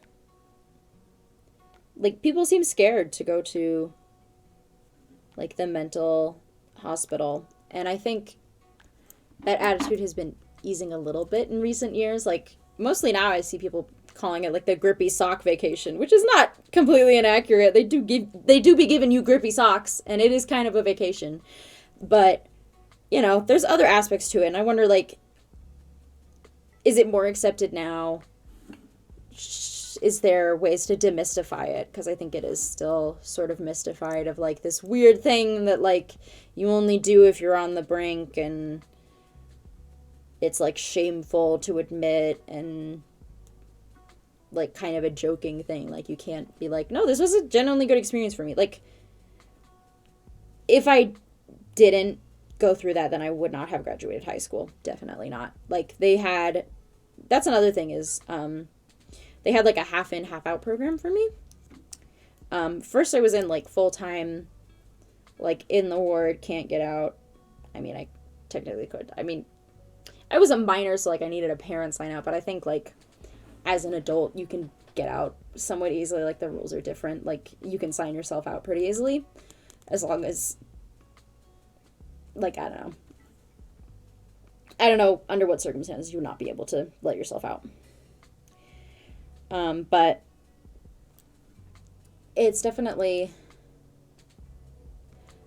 like, people seem scared to go to, like, the mental hospital. And I think that attitude has been easing a little bit in recent years. Like, mostly now I see people calling it like the grippy sock vacation, which is not completely inaccurate. They do be giving you grippy socks, and it is kind of a vacation. But, you know, there's other aspects to it, and I wonder, like, is it more accepted now? Is there ways to demystify it? Because I think it is still sort of mystified of, like, this weird thing that, like, you only do if you're on the brink, and it's, like, shameful to admit, and, like, kind of a joking thing. Like, you can't be like, no, this was a genuinely good experience for me. Like, if I didn't go through that, then I would not have graduated high school. Definitely not. Like, that's another thing is, they had, like, a half in, half out program for me. First I was in, like, full-time, like, in the ward, can't get out. I mean, I technically could. I mean, I was a minor, so, like, I needed a parent sign out, but I think, like, as an adult, you can get out somewhat easily. Like, the rules are different. Like, you can sign yourself out pretty easily, as long as, like, I don't know under what circumstances you would not be able to let yourself out. But it's definitely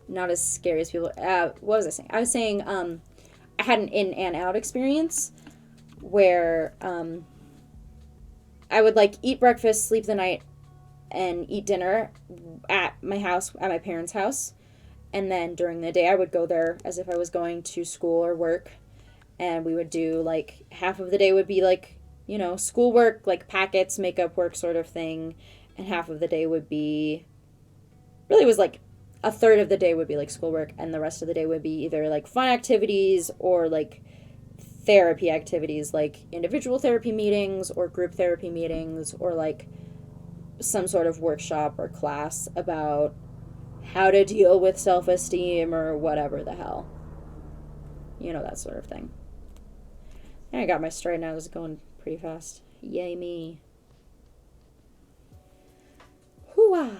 not as scary as people. What was I saying? I was saying, I had an in and out experience where, I would, like, eat breakfast, sleep the night, and eat dinner at my house, at my parents' house. And then during the day, I would go there as if I was going to school or work. And we would do, like, half of the day would be, like, you know, schoolwork, like packets, makeup work sort of thing. And half of the day would be, really was like, a third of the day would be, like, schoolwork. And the rest of the day would be either, like, fun activities or, like, therapy activities, like individual therapy meetings or group therapy meetings, or, like, some sort of workshop or class about how to deal with self-esteem or whatever the hell. You know, that sort of thing. And I got my stride now. I was going pretty fast. Yay me. Hoo-ah.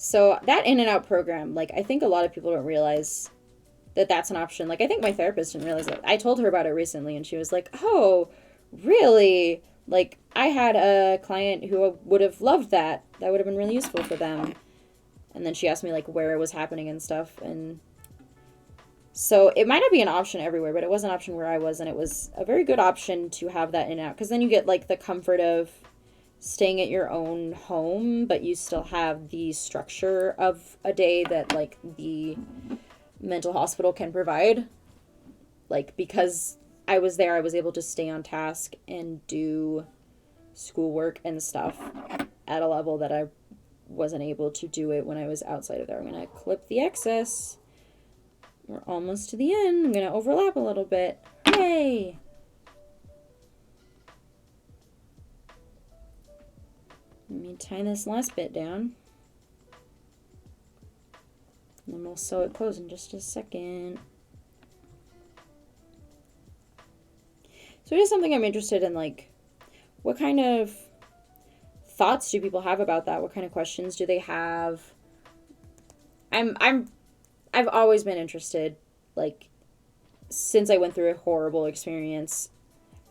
So that in and out program, like, I think a lot of people don't realize that that's an option. Like, I think my therapist didn't realize it. I told her about it recently, and she was like, oh, really? Like, I had a client who would have loved that. That would have been really useful for them. And then she asked me, like, where it was happening and stuff. And so it might not be an option everywhere, but it was an option where I was, and it was a very good option to have that in and out. Because then you get, like, the comfort of staying at your own home, but you still have the structure of a day that, like, the mental hospital can provide. Like, because I was there, I was able to stay on task and do schoolwork and stuff at a level that I wasn't able to do it when I was outside of there. I'm going to clip the excess. We're almost to the end. I'm going to overlap a little bit. Yay! Let me tie this last bit down. And then we'll sew it closed in just a second. So it is something I'm interested in, like, what kind of thoughts do people have about that? What kind of questions do they have? I've always been interested, like, since I went through a horrible experience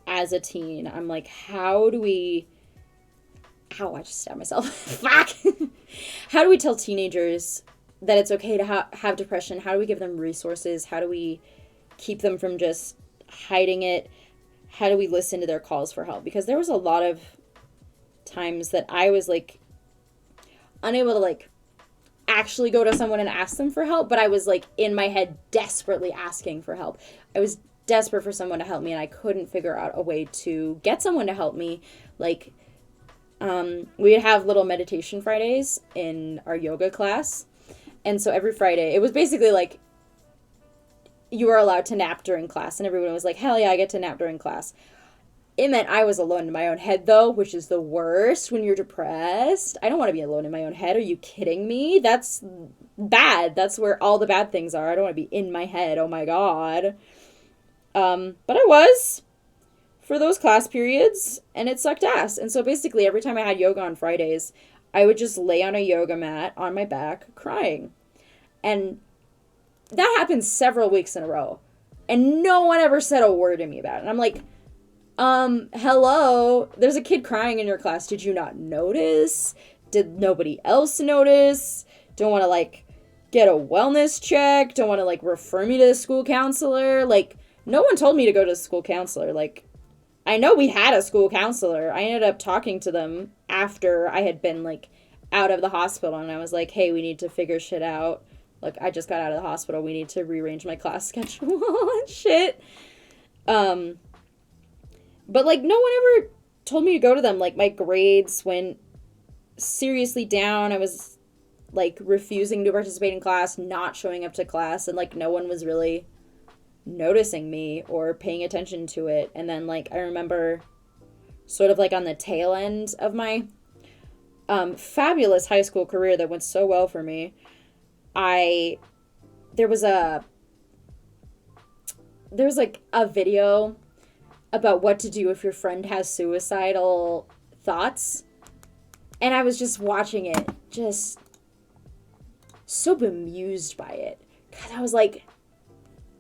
as a teen. I'm like, how do we... Ow, I just stabbed myself. Fuck! How do we tell teenagers that it's okay to have depression? How do we give them resources? How do we keep them from just hiding it? How do we listen to their calls for help? Because there was a lot of times that I was, like, unable to, like, actually go to someone and ask them for help, but I was, like, in my head desperately asking for help. I was desperate for someone to help me, and I couldn't figure out a way to get someone to help me. Like, we'd have little meditation Fridays in our yoga class, and so every Friday, it was basically, like, you were allowed to nap during class, and everyone was like, hell yeah, I get to nap during class. It meant I was alone in my own head, though, which is the worst when you're depressed. I don't want to be alone in my own head. Are you kidding me? That's bad. That's where all the bad things are. I don't want to be in my head. Oh, my God. But I was for those class periods, and it sucked ass. And so basically, every time I had yoga on Fridays, I would just lay on a yoga mat on my back crying. And that happened several weeks in a row. And no one ever said a word to me about it. And I'm like, hello, there's a kid crying in your class. Did you not notice? Did nobody else notice? Don't want to, like, get a wellness check? Don't want to, like, refer me to the school counselor? Like, no one told me to go to the school counselor. Like, I know we had a school counselor. I ended up talking to them after I had been, like, out of the hospital. And I was like, hey, we need to figure shit out. Like, I just got out of the hospital. We need to rearrange my class schedule and shit. But, like, no one ever told me to go to them. Like, my grades went seriously down. I was, like, refusing to participate in class, not showing up to class. And, like, no one was really noticing me or paying attention to it. And then, like, I remember sort of, like, on the tail end of my fabulous high school career that went so well for me, there was like a video about what to do if your friend has suicidal thoughts. And I was just watching it, just so bemused by it. God, I was like,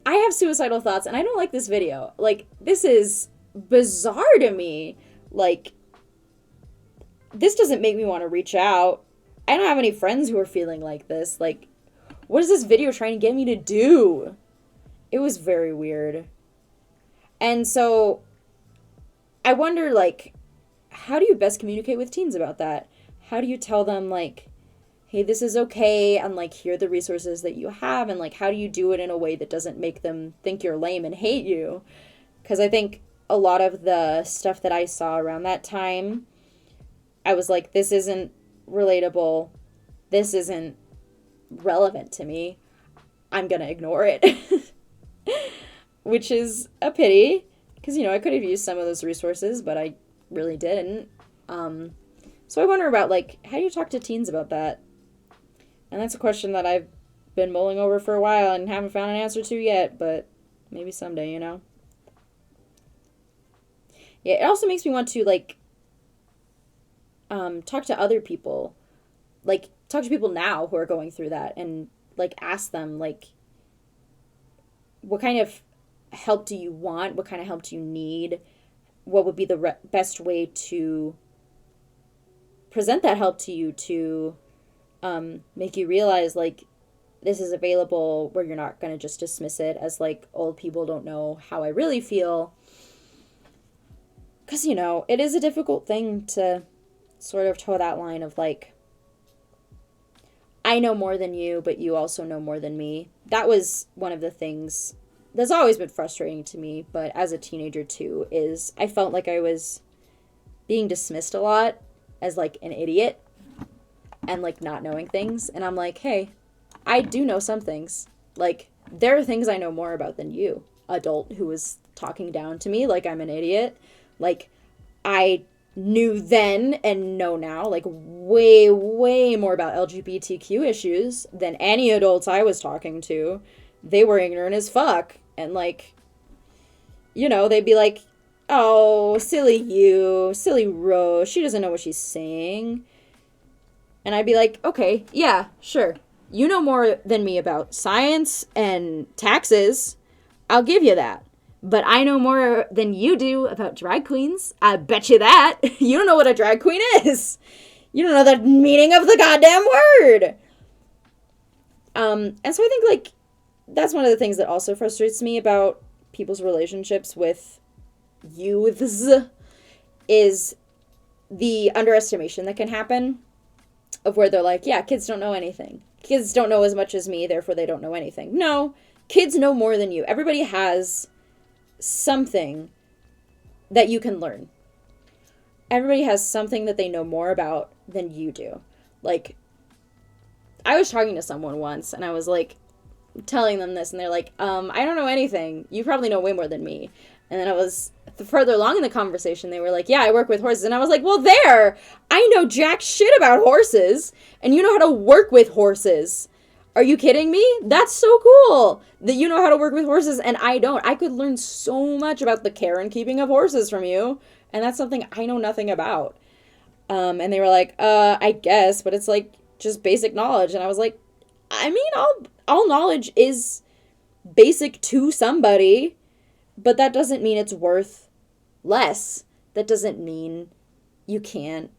I have suicidal thoughts and I don't like this video. Like, this is bizarre to me. Like, this doesn't make me want to reach out. I don't have any friends who are feeling like this. Like, what is this video trying to get me to do? It was very weird. And so I wonder, like, how do you best communicate with teens about that? How do you tell them, like, hey, this is okay, and, like, here are the resources that you have, and, like, how do you do it in a way that doesn't make them think you're lame and hate you? Because I think a lot of the stuff that I saw around that time, I was like, this isn't relatable. This isn't relevant to me. I'm gonna ignore it. Which is a pity, because, you know, I could have used some of those resources, but I really didn't. So I wonder about, like, how do you talk to teens about that? And that's a question that I've been mulling over for a while and haven't found an answer to yet, but maybe someday, you know? Yeah, it also makes me want to, like, talk to other people. Like, talk to people now who are going through that and, like, ask them, like, what kind of help do you want? What kind of help do you need? What would be the best way to present that help to you to make you realize, like, this is available, where you're not going to just dismiss it as, like, old people don't know how I really feel. Because, you know, it is a difficult thing to sort of toe that line of, like, I know more than you, but you also know more than me. That was one of the things that's always been frustrating to me, but as a teenager too, is I felt like I was being dismissed a lot as, like, an idiot and, like, not knowing things. And I'm like, hey, I do know some things. Like, there are things I know more about than you, adult who was talking down to me like I'm an idiot. Like, I knew then and know now, like, way, way more about LGBTQ issues than any adults I was talking to. They were ignorant as fuck. And, like, you know, they'd be like, oh, silly you, silly Rose, she doesn't know what she's saying. And I'd be like, okay, yeah, sure. You know more than me about science and taxes. I'll give you that. But I know more than you do about drag queens. I bet you that. You don't know what a drag queen is. You don't know the meaning of the goddamn word. And so I think, like, that's one of the things that also frustrates me about people's relationships with youths is the underestimation that can happen of where they're like, yeah, kids don't know anything. Kids don't know as much as me, therefore they don't know anything. No, kids know more than you. Everybody has something that you can learn. Everybody has something that they know more about than you do. Like, I was talking to someone once and I was like telling them this and they're like, I don't know anything. You probably know way more than me. And then I was further along in the conversation, they were like, yeah, I work with horses. And I was like, well, I know jack shit about horses and you know how to work with horses. Are you kidding me? That's so cool that you know how to work with horses and I don't. I could learn so much about the care and keeping of horses from you. And that's something I know nothing about. And they were like, I guess, but it's like just basic knowledge. And I was like, I mean, all knowledge is basic to somebody, but that doesn't mean it's worth less. That doesn't mean you can't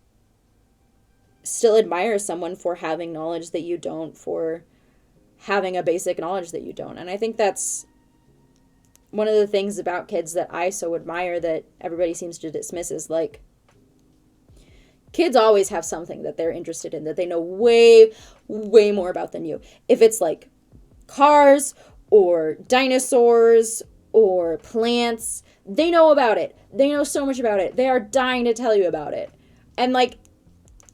still admire someone for having knowledge that you don't, for having a basic knowledge that you don't. And I think that's one of the things about kids that I so admire that everybody seems to dismiss is, like, kids always have something that they're interested in, that they know way, way more about than you. If it's like cars or dinosaurs or plants, they know about it. They know so much about it. They are dying to tell you about it. And, like,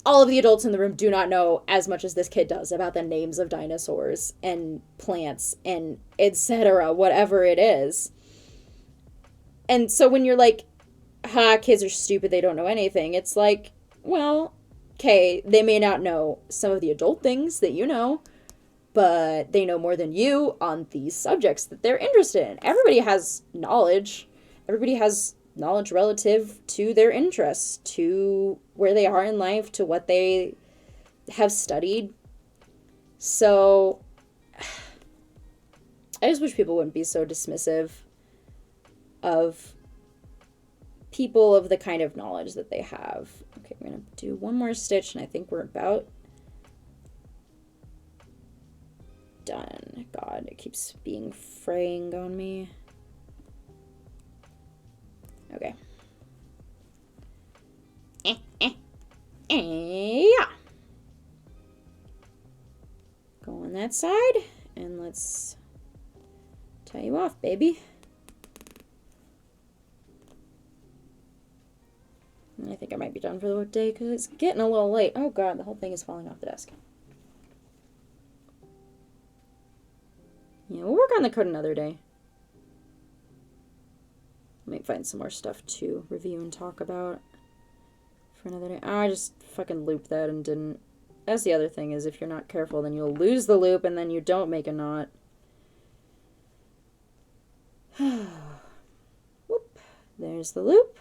all of the adults in the room do not know as much as this kid does about the names of dinosaurs and plants and etc., whatever it is. And so when you're like, kids are stupid, they don't know anything, it's like, well, okay, they may not know some of the adult things that you know, but they know more than you on these subjects that they're interested in. Everybody has knowledge. Everybody has knowledge relative to their interests, to where they are in life, to what they have studied. So I just wish people wouldn't be so dismissive of people of the kind of knowledge that they have. Okay, I'm going to do one more stitch, and I think we're about done. God, it keeps being fraying on me. Okay. Yeah. Go on that side, and let's tie you off, baby. And I think I might be done for the day because it's getting a little late. Oh God, the whole thing is falling off the desk. Yeah, we'll work on the code another day. Might find some more stuff to review and talk about for another day. Oh, I just fucking looped that and didn't. That's the other thing, is if you're not careful, then you'll lose the loop and then you don't make a knot. Whoop. There's the loop.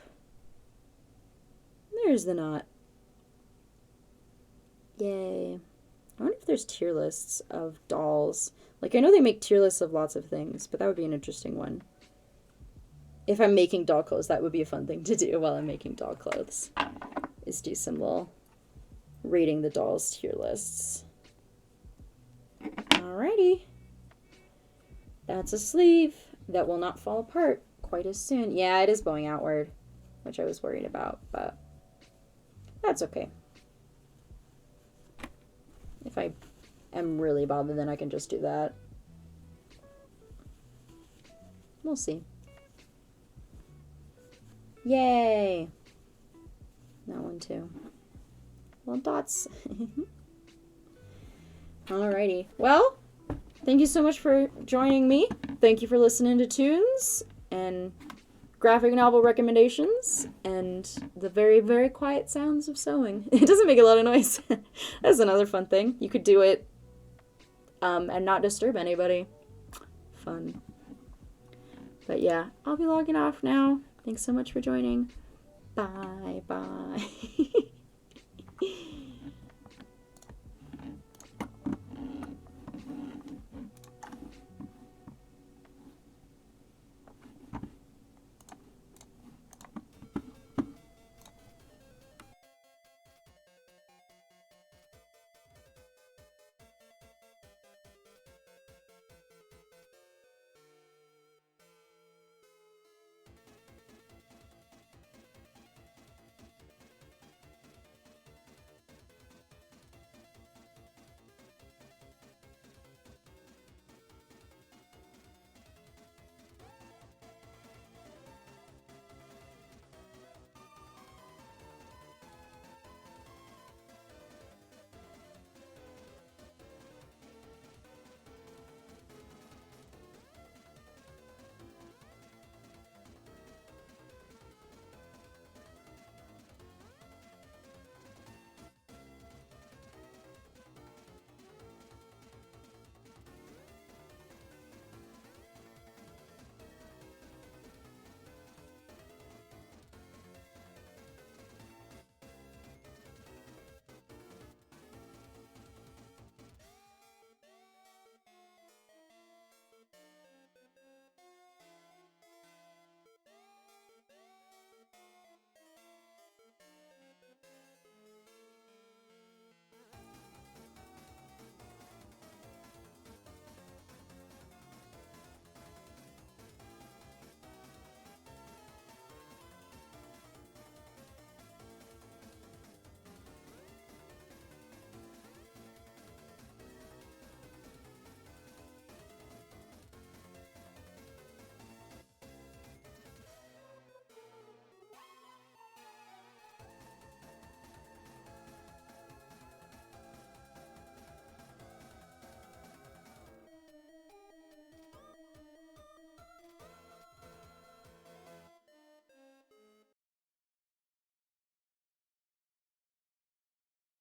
There's the knot. Yay. I wonder if there's tier lists of dolls. Like, I know they make tier lists of lots of things, but that would be an interesting one. If I'm making doll clothes, that would be a fun thing to do while I'm making doll clothes. Is do some little rating the dolls tier lists. Alrighty. That's a sleeve that will not fall apart quite as soon. Yeah, it is bowing outward, which I was worried about, but that's okay. If I am really bothered, then I can just do that. We'll see. Yay! That one too. Well, dots. Alrighty. Well, thank you so much for joining me. Thank you for listening to tunes and graphic novel recommendations and the very, very quiet sounds of sewing. It doesn't make a lot of noise. That's another fun thing. You could do it and not disturb anybody. Fun. But yeah, I'll be logging off now. Thanks so much for joining. Bye.